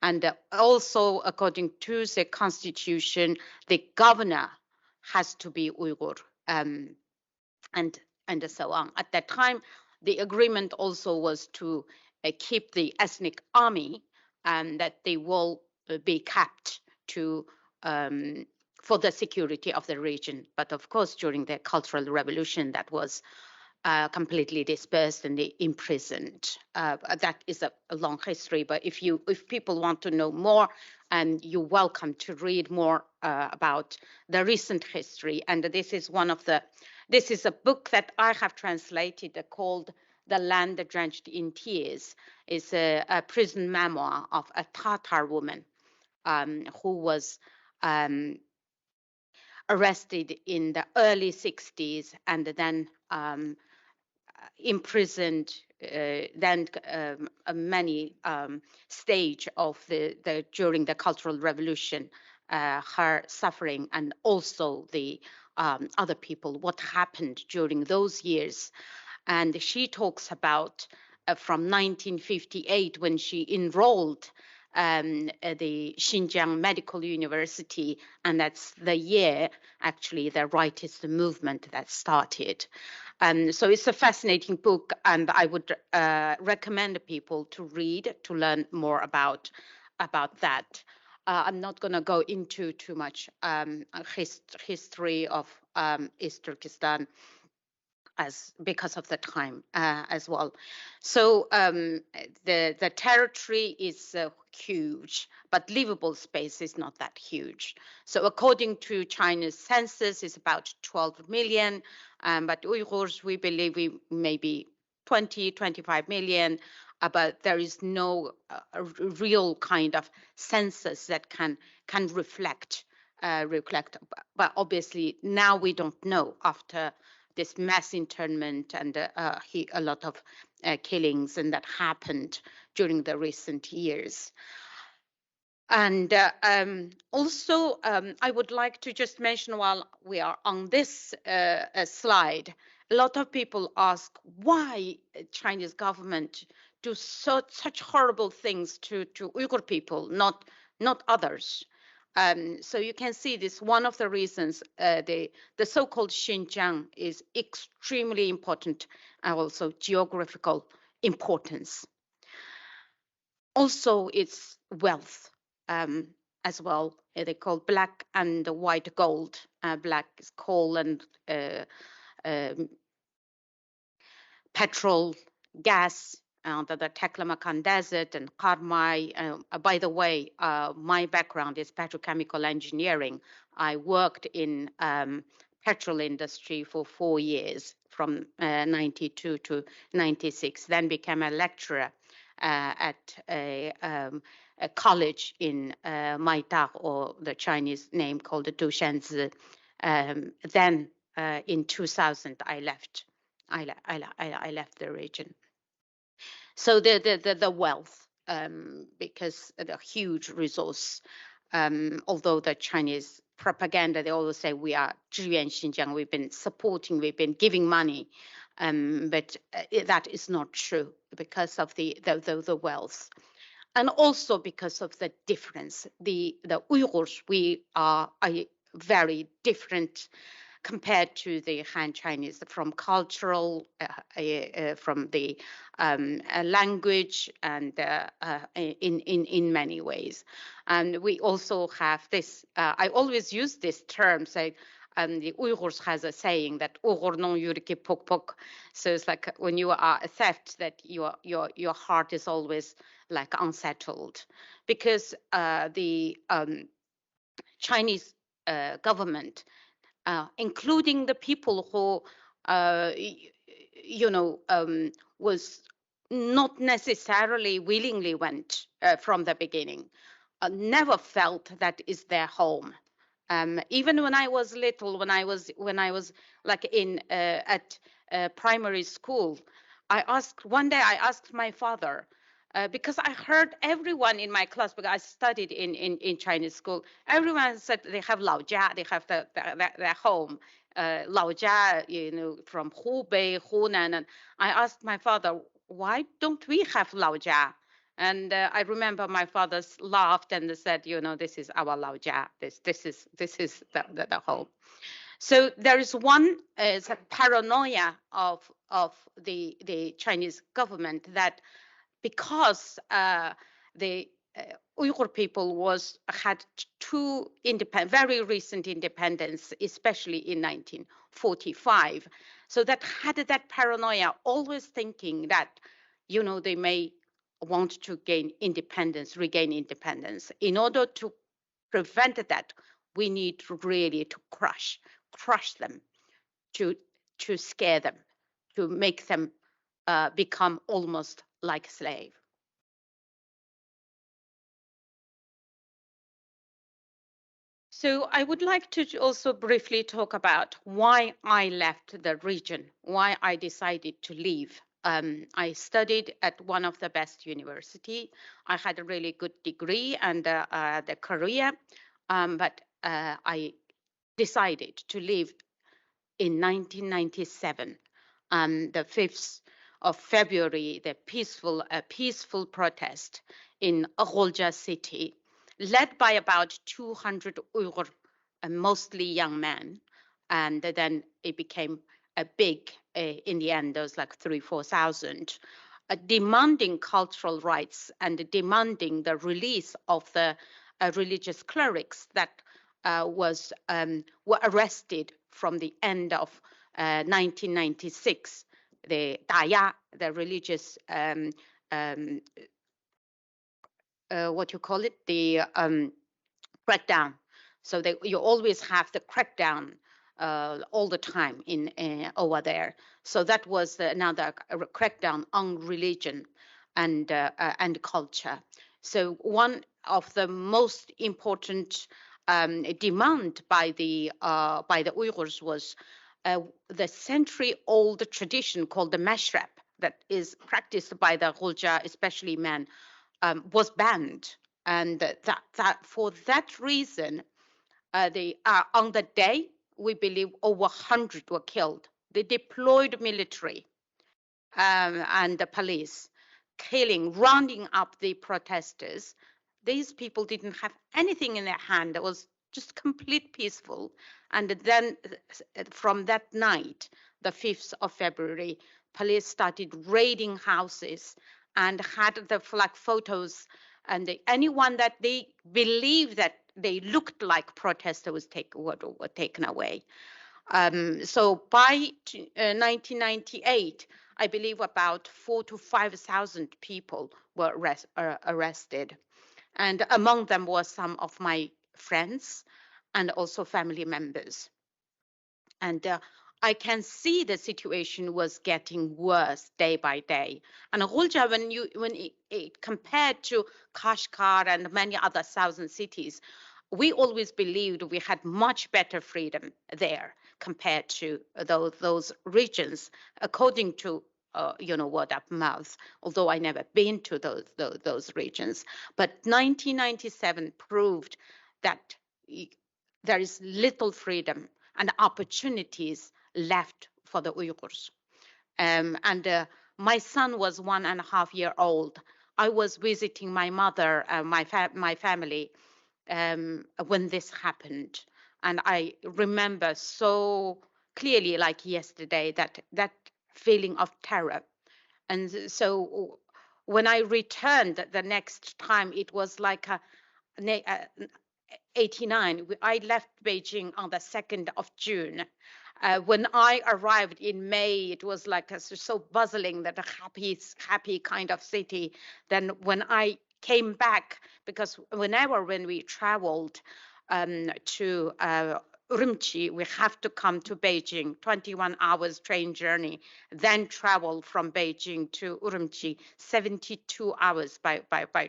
And also, according to the constitution, the governor has to be Uyghur. And so on. At that time, the agreement also was to keep the ethnic army, and that they will be kept to for the security of the region. But of course, during the Cultural Revolution, that was completely dispersed and imprisoned. That is a long history. But if people want to know more, and you're welcome to read more about the recent history. And this is a book that I have translated called "The Land Drenched in Tears." It's a prison memoir of a Tatar woman who was arrested in the early 60s and then imprisoned then many stage of the during the Cultural Revolution, her suffering, and also the other people, what happened during those years. And she talks about from 1958 when she enrolled the Xinjiang Medical University, and that's the year actually the rightist movement that started. So it's a fascinating book, and I would recommend people to read, to learn more about that. I'm not going to go into too much history of East Turkestan because of the time as well. So the territory is huge, but livable space is not that huge. So according to China's census, it's about 12 million, but Uyghurs, we believe we maybe 20, 25 million, but there is no real kind of census that can reflect. But obviously now we don't know after this mass internment and a lot of killings, and that happened during the recent years. And also, I would like to just mention while we are on this slide, a lot of people ask why Chinese government do such horrible things to Uyghur people, not others. So you can see this, one of the reasons the so-called Xinjiang is extremely important, and also geographical importance. Also, its wealth as well. They call black and white gold. Black is coal and petrol, gas, the Taklamakan Desert and Karmai. By the way, my background is petrochemical engineering. I worked in petrol industry for 4 years, from 92 to 96, then became a lecturer at a college in Maitag, or the Chinese name called Dushanzi. Then in 2000, I left the region. So the wealth, because the huge resource, although the Chinese propaganda, they always say we are 支援 Xinjiang, we've been supporting, we've been giving money, but that is not true because of the wealth. And also because of the difference, the Uyghurs, we are very different compared to the Han Chinese, from cultural, from the language, and in many ways. And we also have this. I always use this term, say. The Uyghurs has a saying that Uyghur non yurki pok pok. So it's like when you are a theft, that your heart is always like unsettled, because the Chinese government, including the people who, was not necessarily willingly went from the beginning, never felt that is their home. Even when I was little, when I was like in at primary school, one day I asked my father, because I heard everyone in my class, because I studied in Chinese school, everyone said they have Laojia, they have their home, Laojia, from Hubei, Hunan. And I asked my father, why don't we have Laojia? And I remember my father laughed and said, this is our Laojia. This is the home. So there is one paranoia of the Chinese government, that because the Uyghur people had two very recent independence, especially in 1945. So that had that paranoia, always thinking that, they may want to regain independence. In order to prevent that, we need really to crush them, to scare them, to make them become almost like slave. So I would like to also briefly talk about why I left the region, why I decided to leave. I studied at one of the best university. I had a really good degree and the career, but I decided to leave in 1997. The 5th of February, the peaceful protest in Gholja city, led by about 200 Uyghur, mostly young men. And then it became a big, in the end, there was like 3,000-4,000, demanding cultural rights and demanding the release of the religious clerics that were arrested from the end of 1996. The Daya, the religious, what you call it, the crackdown. So you always have the crackdown all the time over there. So that was another crackdown on religion and culture. So one of the most important demand by the Uyghurs was the century-old tradition called the mashrab, that is practiced by the Gholja, especially men, was banned. And that for that reason, on the day, we believe over 100 were killed. They deployed military and the police, rounding up the protesters. These people didn't have anything in their hand. It was just complete peaceful. And then from that night, the 5th of February, police started raiding houses and had the flag photos, and anyone that they believed that they looked like protesters were taken away. So by 1998, I believe about 4,000 to 5,000 people were arrested. And among them were some of my friends and also family members. And I can see the situation was getting worse day by day. And Gholja, when it compared to Kashgar and many other southern cities, we always believed we had much better freedom there compared to those regions, according to word of mouth. Although I never been to those regions, but 1997 proved that there is little freedom and opportunities left for the Uyghurs. And my son was 1.5 years old. I was visiting my mother, my family, when this happened. And I remember so clearly, like yesterday, that feeling of terror. And so when I returned the next time, it was like 89. I left Beijing on the 2nd of June. When I arrived in May, it was like so bustling, that a happy kind of city. Then when I came back, because when we traveled to Urumqi, we have to come to Beijing, 21 hours train journey, then travel from Beijing to Urumqi, 72 hours by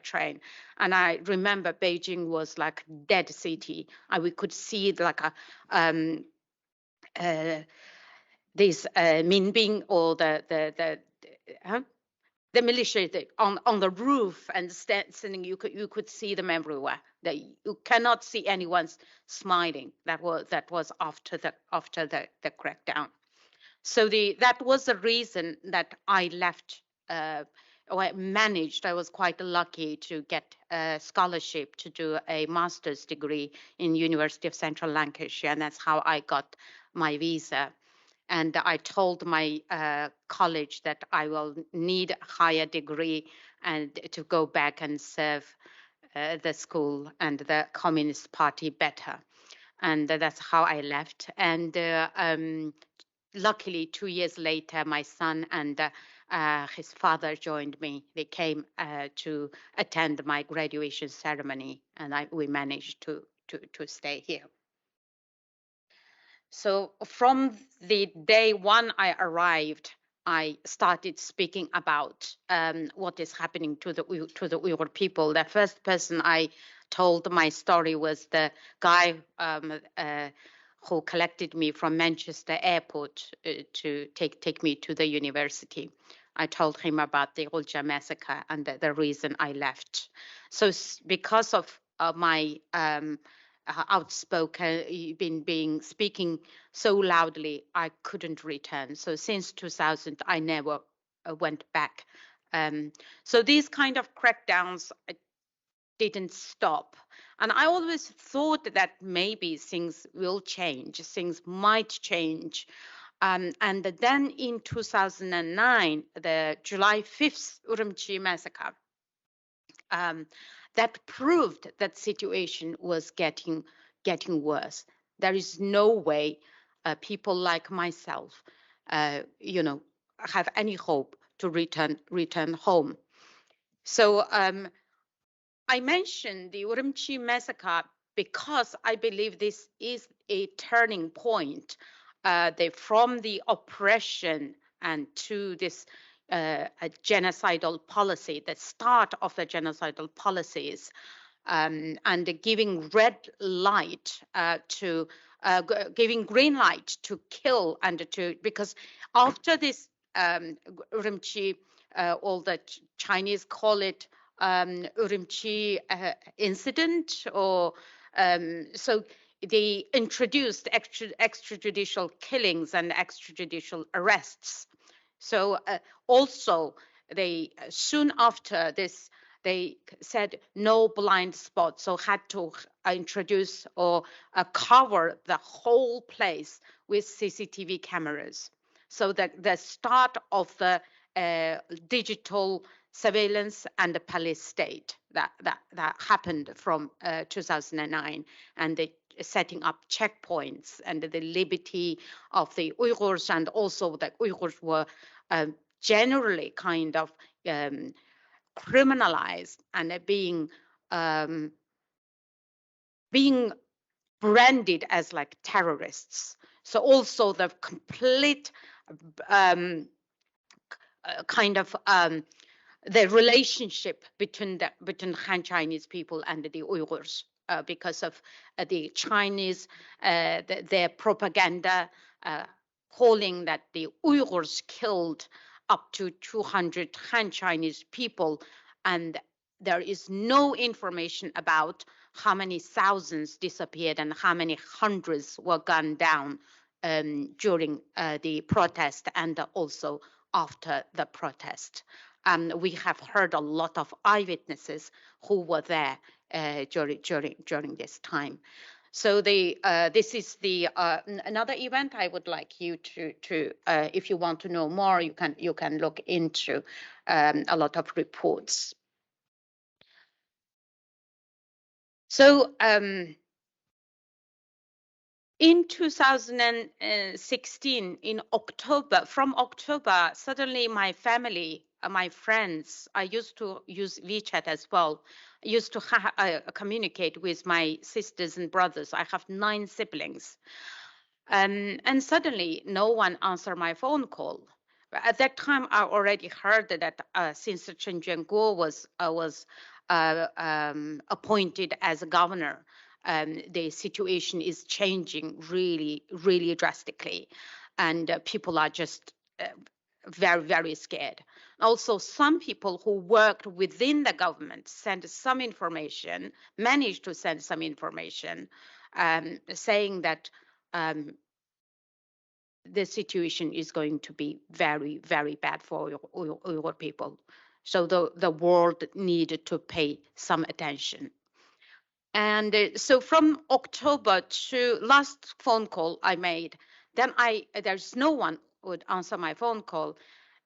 train. And I remember Beijing was like dead city. We could see like this Minbing, or the militia on the roof and standing. You could see them everywhere. You cannot see anyone smiling. That was after the crackdown. So that was the reason that I left. Or I managed. I was quite lucky to get a scholarship to do a master's degree in University of Central Lancashire, and that's how I got my visa. And I told my college that I will need a higher degree and to go back and serve the school and the Communist Party better. And that's how I left. And luckily, 2 years later, my son and his father joined me. They came to attend my graduation ceremony, and we managed to stay here. So from the day one I arrived, I started speaking about what is happening to the Uyghur people. The first person I told my story was the guy who collected me from Manchester airport to take me to the university. I told him about the Ulja massacre and the reason I left. So because of my outspoken, speaking so loudly, I couldn't return. So since 2000, I never went back. So these kind of crackdowns didn't stop. And I always thought that maybe things will change, things might change. And then in 2009, the July 5th Urumqi massacre, that proved that situation was getting worse. There is no way people like myself, have any hope to return home. So I mentioned the Urumqi massacre because I believe this is a turning point from the oppression and to this a genocidal policy, the start of the genocidal policies, and giving red light giving green light to kill and because after this Urumqi, all the Chinese call it Urumqi incident, or so they introduced extrajudicial killings and extrajudicial arrests. So also they soon after this, they said no blind spots, so had to introduce or cover the whole place with CCTV cameras. So the start of the digital surveillance and the police state that happened from 2009, and the setting up checkpoints and the liberty of the Uyghurs, and also the Uyghurs were generally kind of criminalized and being branded as like terrorists. So also the complete kind of the relationship between Han Chinese people and the Uyghurs, because of the Chinese, their propaganda calling that the Uyghurs killed up to 200 Han Chinese people, and there is no information about how many thousands disappeared and how many hundreds were gunned down during the protest and also after the protest. We have heard a lot of eyewitnesses who were there during this time. So this is the another event I would like you to if you want to know more, you can look into a lot of reports. So in 2016, in October, from October, suddenly my family, my friends, I used to use WeChat as well, used to communicate with my sisters and brothers. I have 9 siblings. And suddenly, no one answered my phone call. At that time, I already heard that since Chen Jianguo was appointed as a governor, the situation is changing really, really drastically, and people are just very, very scared. Also, some people who worked within the government sent some information, managed to send some information, saying that the situation is going to be very, very bad for Uyghur people. So the world needed to pay some attention. And so from October to last phone call I made, then there's no one would answer my phone call.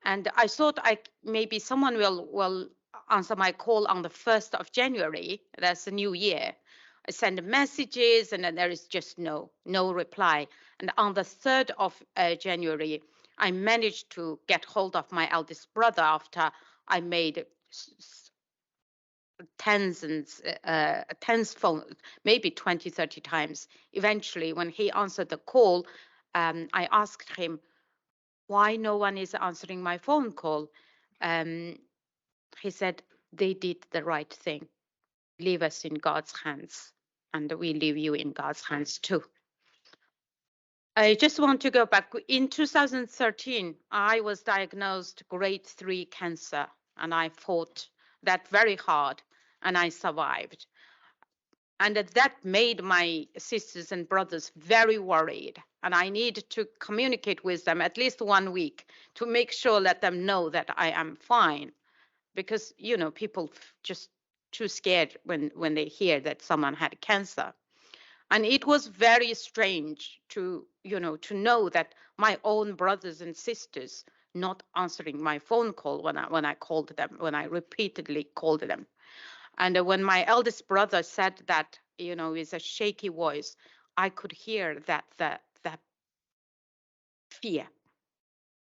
And I thought maybe someone will answer my call on the 1st of January. That's the new year. I send messages and then there is just no reply. And on the 3rd of January, I managed to get hold of my eldest brother after I made tens phone, maybe 20, 30 times. Eventually, when he answered the call, I asked him, why no one is answering my phone call? He said, they did the right thing. Leave us in God's hands, and we leave you in God's hands too. I just want to go back. In 2013, I was diagnosed grade 3 cancer, and I fought that very hard, and I survived. And that made my sisters and brothers very worried. And I need to communicate with them at least 1 week to make sure, let them know that I am fine. Because, you know, people just too scared when they hear that someone had cancer. And it was very strange to know that my own brothers and sisters not answering my phone call when I called them, when I repeatedly called them. And when my eldest brother said that, with a shaky voice, I could hear that fear.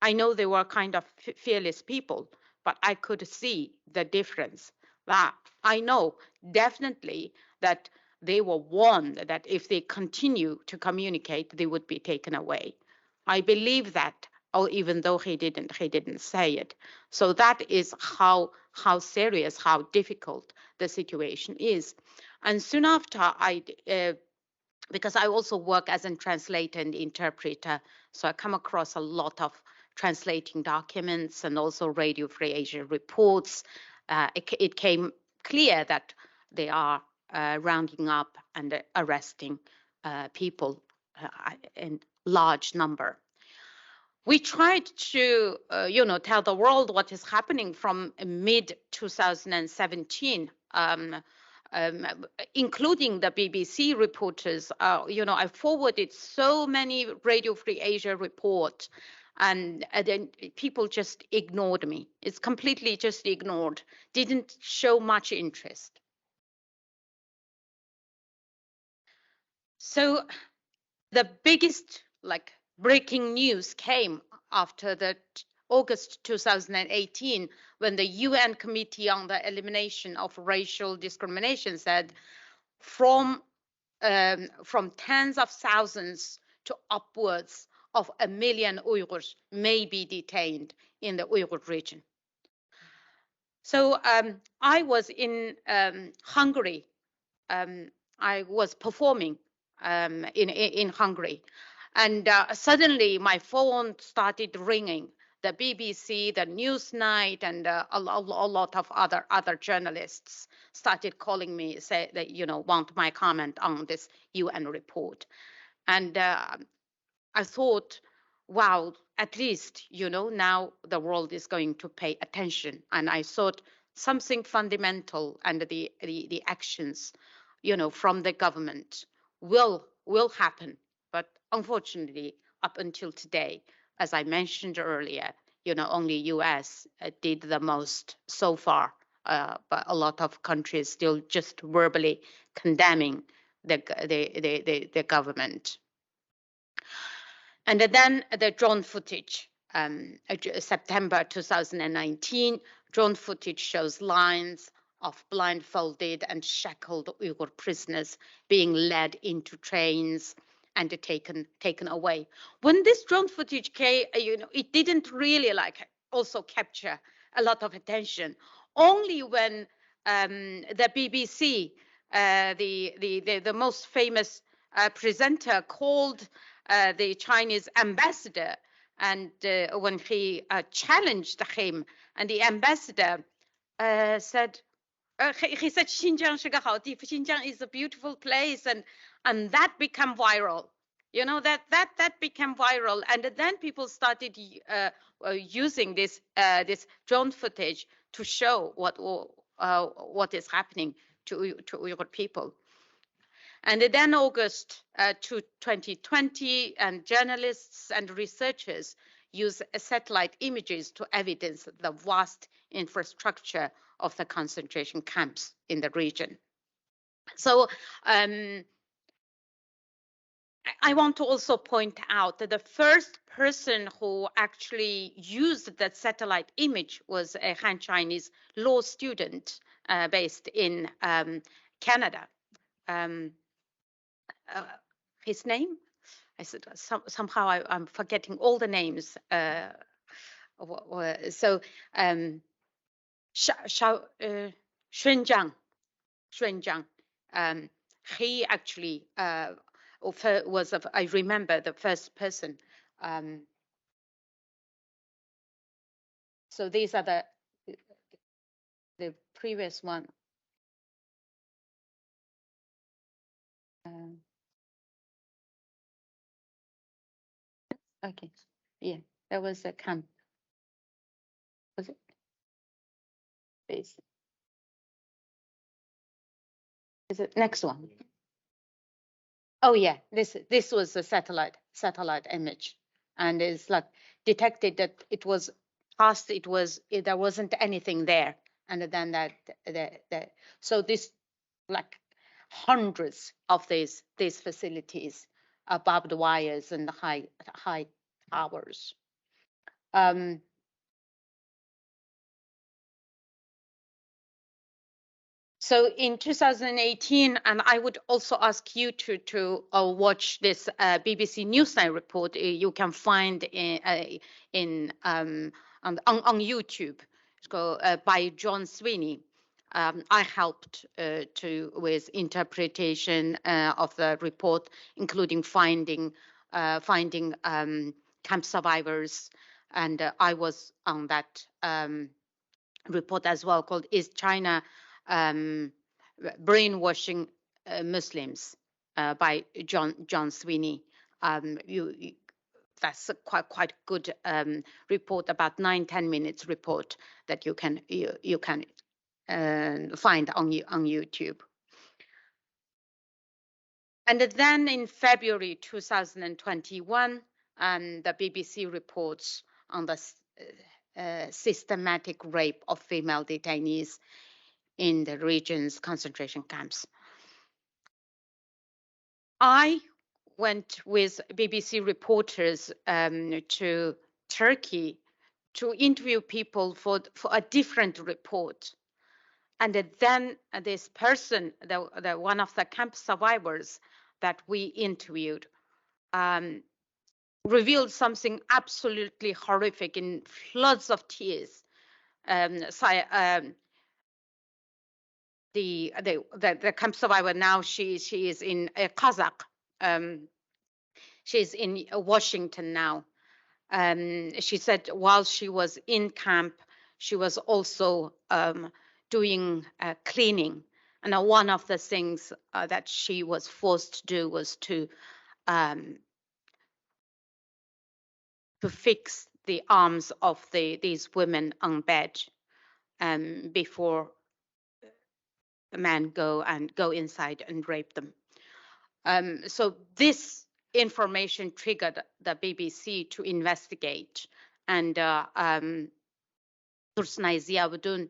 I know they were kind of fearless people, but I could see the difference. That I know definitely that they were warned that if they continue to communicate, they would be taken away. I believe that, even though he didn't say it. So that is how serious, how difficult the situation is. And soon after, because I also work as a translator and interpreter, so I come across a lot of translating documents and also Radio Free Asia reports. It came clear that they are rounding up and arresting people in large number. We tried to, tell the world what is happening from mid-2017, including the BBC reporters. I forwarded so many Radio Free Asia reports, and then people just ignored me. It's completely just ignored, didn't show much interest. So the biggest breaking news came after the August 2018, when the UN Committee on the Elimination of Racial Discrimination said from tens of thousands to upwards of 1 million Uyghurs may be detained in the Uyghur region. So I was in Hungary. I was performing in Hungary. And suddenly my phone started ringing. The BBC, the Newsnight, and a lot of other journalists started calling me, say that want my comment on this UN report. And I thought, wow, at least now the world is going to pay attention. And I thought something fundamental and the actions from the government will happen. But unfortunately, up until today, as I mentioned earlier, only U.S. Did the most so far, but a lot of countries still just verbally condemning the government. And then the drone footage, September 2019, drone footage shows lines of blindfolded and shackled Uyghur prisoners being led into trains and taken away. When this drone footage came, it didn't really also capture a lot of attention. Only when the BBC, the most famous presenter, called the Chinese ambassador, and when he challenged him, and the ambassador said, he said, Xinjiang 是个好地方, Xinjiang is a beautiful place, and that became viral. That became viral, and then people started using this drone footage to show what is happening to Uyghur people. And then August 2020, and journalists and researchers use satellite images to evidence the vast infrastructure of the concentration camps in the region. So I want to also point out that the first person who actually used that satellite image was a Han Chinese law student based in Canada. His name? I said somehow I'm forgetting all the names. So Xinjiang. He actually was, I remember, the first person. So these are the previous one. Okay, yeah, that was a camp. Was it? Base. Is it next one? Oh yeah, this was a satellite image, and it's like detected that it was past. There wasn't anything there, and then so this like hundreds of these facilities, barbed wires and high towers. So in 2018, and I would also ask you to watch this BBC Newsnight report. You can find on YouTube. It's called by John Sweeney. I helped with interpretation of the report, including finding camp survivors, and I was on that report as well, called "Is China Brainwashing Muslims" by John Sweeney. That's a quite good report, about 9-10 minutes report that you can find on YouTube. And then in February 2021, the BBC reports on the systematic rape of female detainees in the region's concentration camps. I went with BBC reporters to Turkey to interview people for a different report. And then this person, the one of the camp survivors that we interviewed, revealed something absolutely horrific in floods of tears. The camp survivor now, she is in Kazakh. She's in Washington now. She said while she was in camp, she was also doing cleaning, and one of the things that she was forced to do was to fix the arms of these women on bed before the men go inside and rape them. So this information triggered the BBC to investigate, and Tursnai Ziauddin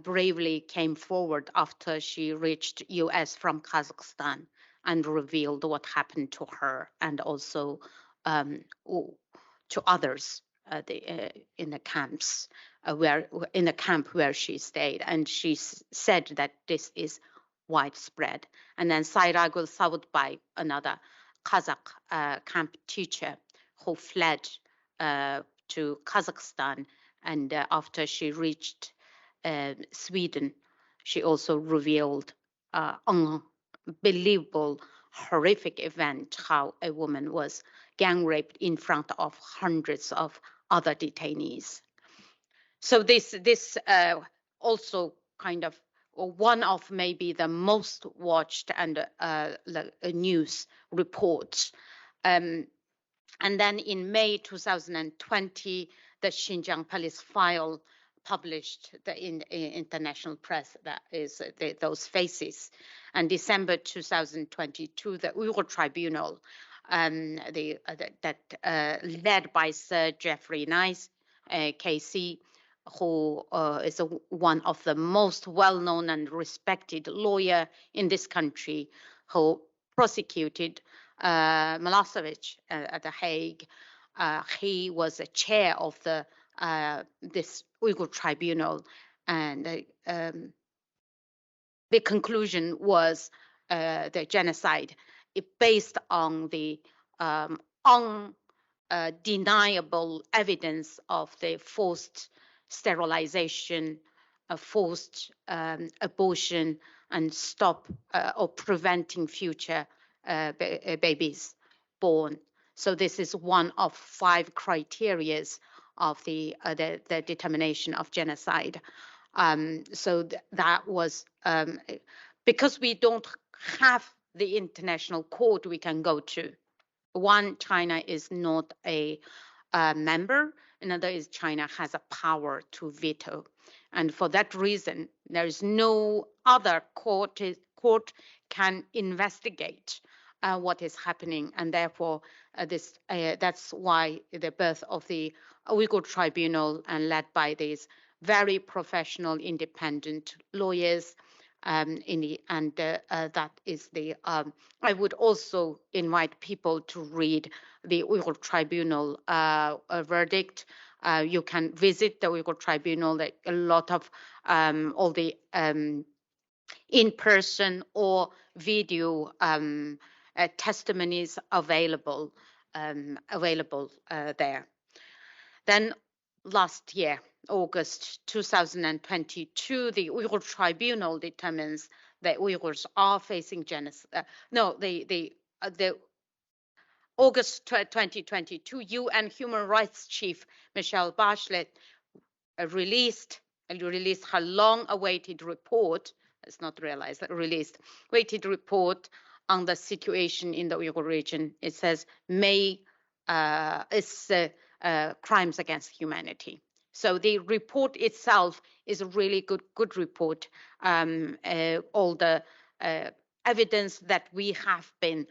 bravely came forward after she reached US from Kazakhstan and revealed what happened to her and also to others in the camps in the camp where she stayed. And she said that this is widespread. And then Sairagul Savudbay, another Kazakh camp teacher who fled to Kazakhstan, and after she reached Sweden, she also revealed unbelievable, horrific event, how a woman was gang raped in front of hundreds of other detainees. So this also kind of one of maybe the most watched and news reports. And then in May 2020, the Xinjiang police file published in international press that is those faces. And December 2022, the Uyghur Tribunal, led by Sir Geoffrey Nice, KC, who is one of the most well-known and respected lawyer in this country, who prosecuted Milosevic at The Hague. He was a chair of this Uyghur Tribunal, and the conclusion was the genocide based on the undeniable evidence of the forced sterilization, forced abortion, and stop or preventing future babies born. So this is one of 5 criteria of the determination of genocide. So that was because we don't have the international court we can go to. One, China is not a member. Another is China has a power to veto. And for that reason, there is no other court can investigate what is happening. And therefore, that's why the birth of the Uyghur Tribunal, and led by these very professional, independent lawyers. That is the. I would also invite people to read the Uyghur Tribunal verdict. You can visit the Uyghur Tribunal. Like a lot of all the in-person or video testimonies available there. Then last year, August 2022, the Uyghur Tribunal determines that Uyghurs are facing genocide. The August 2022, UN Human Rights Chief Michelle Bachelet released her long-awaited report. It's not realized, awaited report on the situation in the Uyghur region. It says crimes against humanity. So the report itself is a really good report. All the evidence that we have been,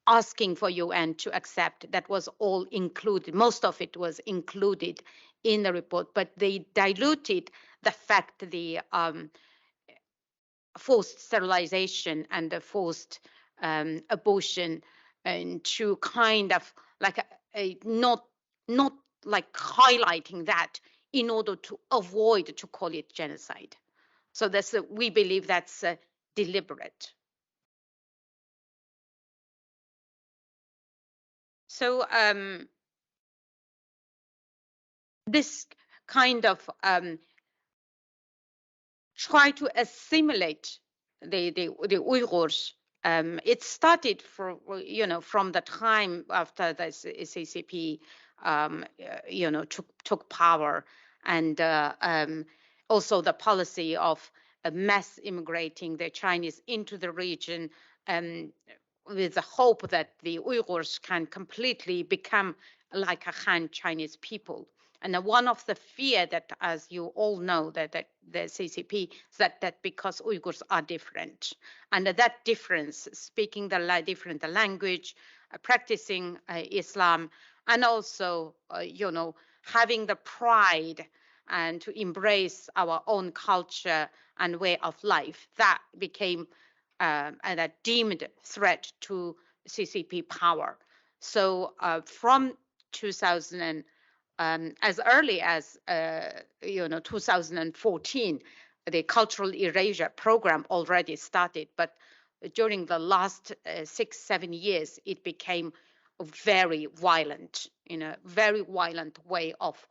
asking for UN to accept, that was all included. Most of it was included in the report, but they diluted the fact the forced sterilization and the forced abortion, and to kind of like not like highlighting that in order to avoid to call it genocide. So that's we believe that's deliberate. So this kind of try to assimilate the Uyghurs. It started from the time after the CCP took power, and also the policy of mass immigrating the Chinese into the region, with the hope that the Uyghurs can completely become like a Han Chinese people. And one of the fear that, as you all know, that the CCP is that because Uyghurs are different, and that difference, speaking the different language, practicing Islam, and also, having the pride and to embrace our own culture and way of life, that became a deemed threat to CCP power. So from 2000 as early as 2014, the cultural erasure program already started, but during the last 6-7 years, it became very violent, in a very violent way of.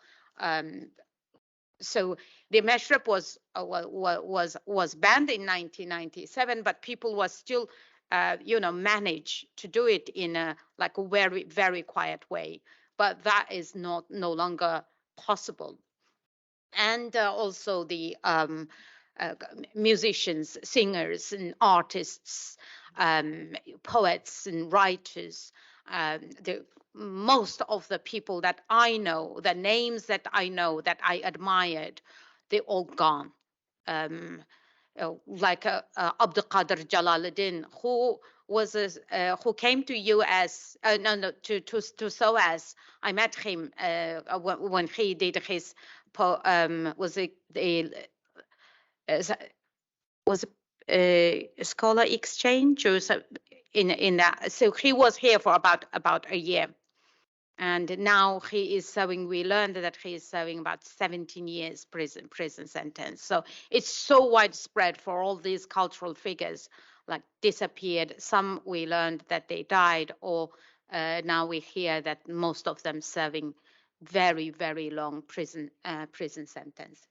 So the mashup was banned in 1997, but people was still, manage to do it in a very, very quiet way. But that is no longer possible. And also the musicians, singers, and artists, poets and writers, most of the people that I know, the names that I know that I admired, they're all gone. Like Abdul Qadir Jalaluddin, who came to US, to SOAS. I met him when he did his scholar exchange or in that. So he was here for about a year. And now he is serving, we learned that he is serving about 17 years prison sentence. So it's so widespread for all these cultural figures, like disappeared. Some we learned that they died, or now we hear that most of them serving very, very long prison sentences.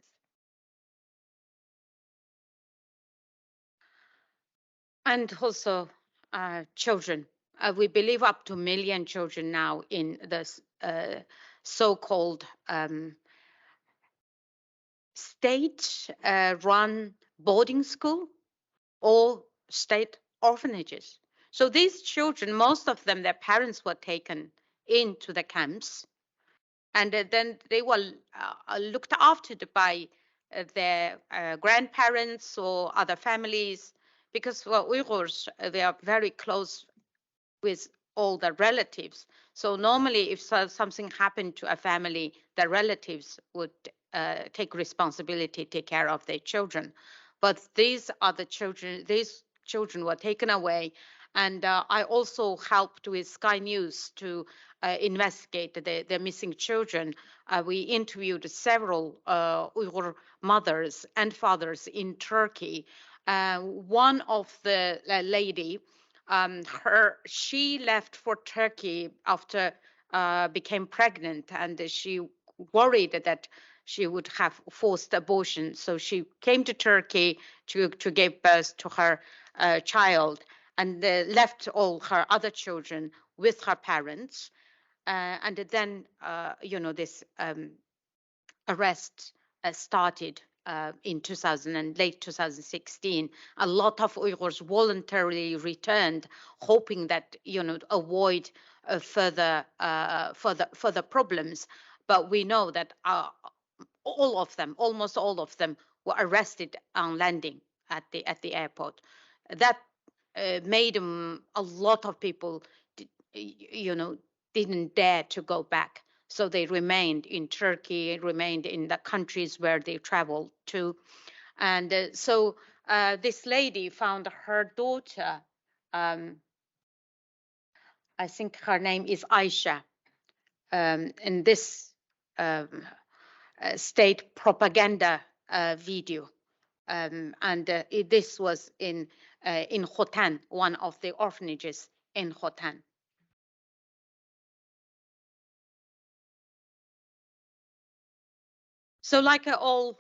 And also children. We believe up to 1 million children now in this so-called state-run boarding school or state orphanages. So these children, most of them, their parents were taken into the camps, and then they were looked after by their grandparents or other families, because Uyghurs, they are very close with all the relatives. So normally if something happened to a family, the relatives would take responsibility, take care of their children. But these children were taken away. And I also helped with Sky News to investigate the missing children. We interviewed several Uyghur mothers and fathers in Turkey. One of the lady, she left for Turkey after became pregnant, and she worried that she would have forced abortion. So she came to Turkey to give birth to her child, and left all her other children with her parents. And then, this arrest started in late 2016. A lot of Uyghurs voluntarily returned, hoping that avoid further problems. But we know that almost all of them, were arrested on landing at the airport. That made a lot of people, didn't dare to go back. So they remained in Turkey, remained in the countries where they traveled to. And so this lady found her daughter, I think her name is Aisha, in this state propaganda video. And this was in Khotan, one of the orphanages in Khotan. So like all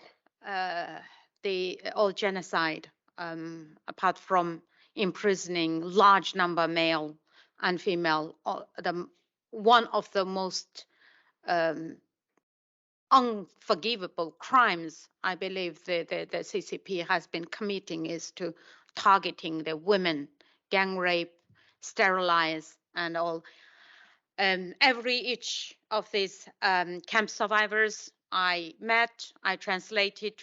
genocide, apart from imprisoning large number male and female, one of the most unforgivable crimes I believe the CCP has been committing is to targeting the women, gang rape, sterilize, and all. each of these camp survivors I met, I translated,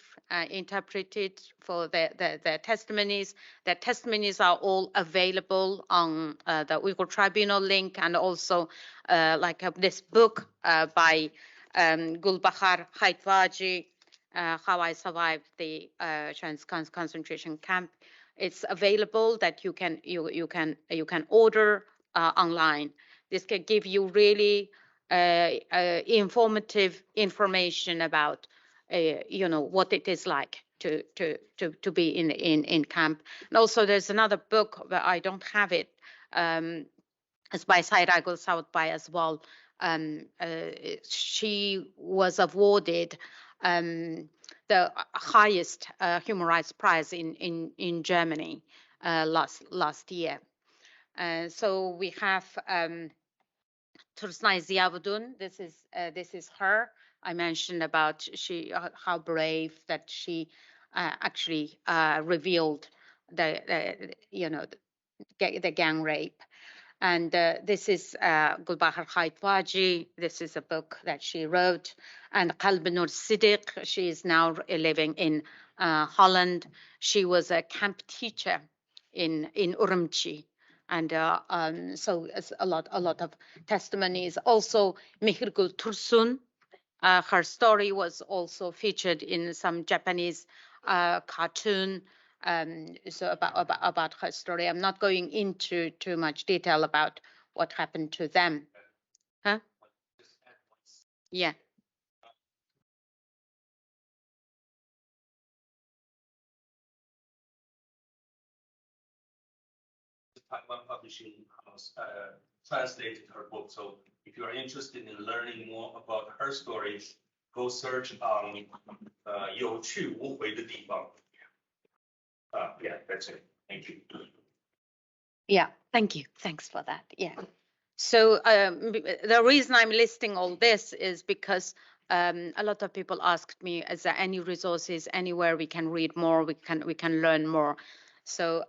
interpreted for their testimonies. Their testimonies are all available on the Uyghur Tribunal link, and also this book by Gulbahar Haitwaji, How I Survived the Chinese concentration camp. It's available that you can order online. This can give you really informative information about what it is like to be in camp. And also there's another book, but I don't have it. It's by Sairagul Southby as well. She was awarded the highest human rights prize in Germany last year. So we have Tursnay Ziavudun. This is her. I mentioned about how brave that she actually revealed the gang rape. And this is Gulbahar Haitwaji. This is a book that she wrote. And Qalbinur Siddiq, she is now living in Holland. She was a camp teacher in Urumqi. And so it's a lot of testimonies. Also, Mihirgul Tursun, her story was also featured in some Japanese cartoon. So about her story. I'm not going into too much detail about what happened to them. Huh? Yeah. Taiwan Publishing House translated her book. So if you are interested in learning more about her stories, go search on 有去无回的地方. Yeah, that's it. Thank you. Yeah, thank you. Thanks for that. Yeah. So the reason I'm listing all this is because a lot of people asked me, is there any resources anywhere we can read more, we can learn more? So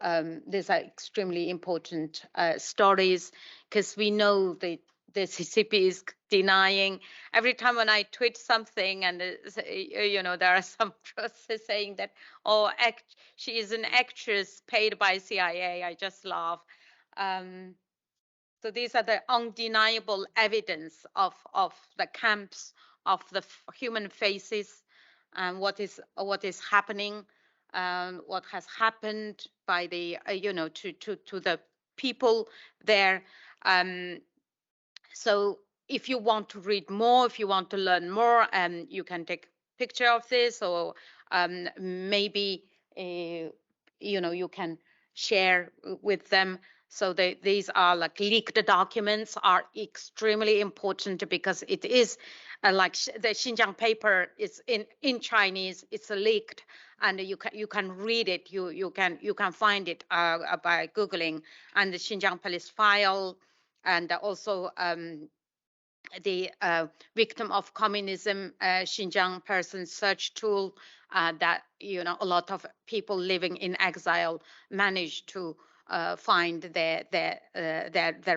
these are extremely important stories, because we know that the CCP is denying. Every time when I tweet something, and there are some process saying that, oh, she is an actress paid by CIA, I just laugh. So these are the undeniable evidence of the camps, of the human faces, and what is happening, what has happened by the to the people there. So if you want to read more, if you want to learn more, you can take a picture of this, or maybe you can share with them. So these are like leaked documents are extremely important, because it is like the Xinjiang paper is in Chinese. It's leaked, and you can read it. You can find it by Googling, and the Xinjiang police file, and also the victim of communism Xinjiang person search tool that a lot of people living in exile managed to find their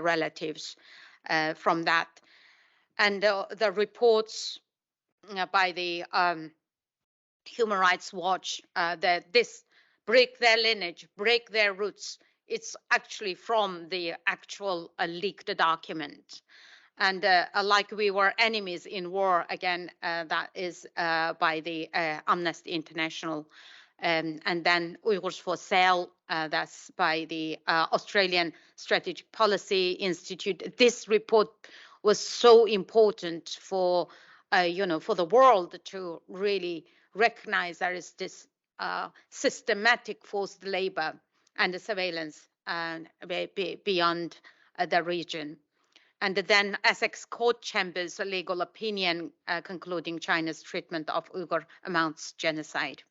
relatives from that. And the reports by the Human Rights Watch that this break their lineage, break their roots, it's actually from the actual leaked document. And like we were enemies in war, again, that is by the Amnesty International. And then Uyghurs for Sale, that's by the Australian Strategic Policy Institute. This report was so important for, for the world to really recognize there is this systematic forced labor and the surveillance beyond the region. And then Essex Court Chamber's legal opinion concluding China's treatment of Uyghur amounts genocide.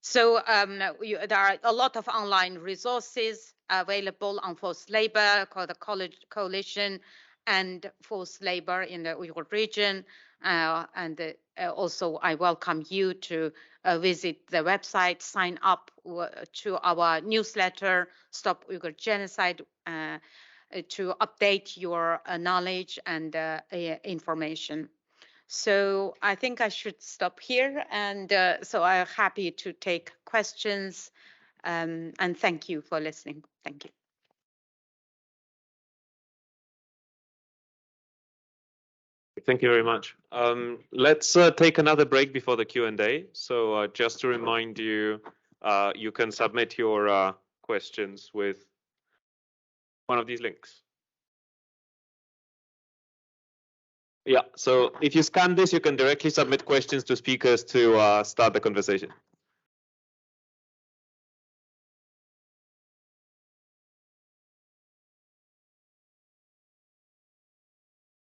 So there are a lot of online resources available on forced labor, called the Coalition and Forced Labor in the Uyghur region. And also I welcome you to visit the website, sign up to our newsletter, Stop Uyghur Genocide. to update your knowledge and information. So I think I should stop here, and so I'm happy to take questions, and thank you for listening. Thank you. Thank you very much. Let's take another break before the Q&A. So just to remind you, you can submit your questions with one of these links. Yeah, so if you scan this, you can directly submit questions to speakers to start the conversation.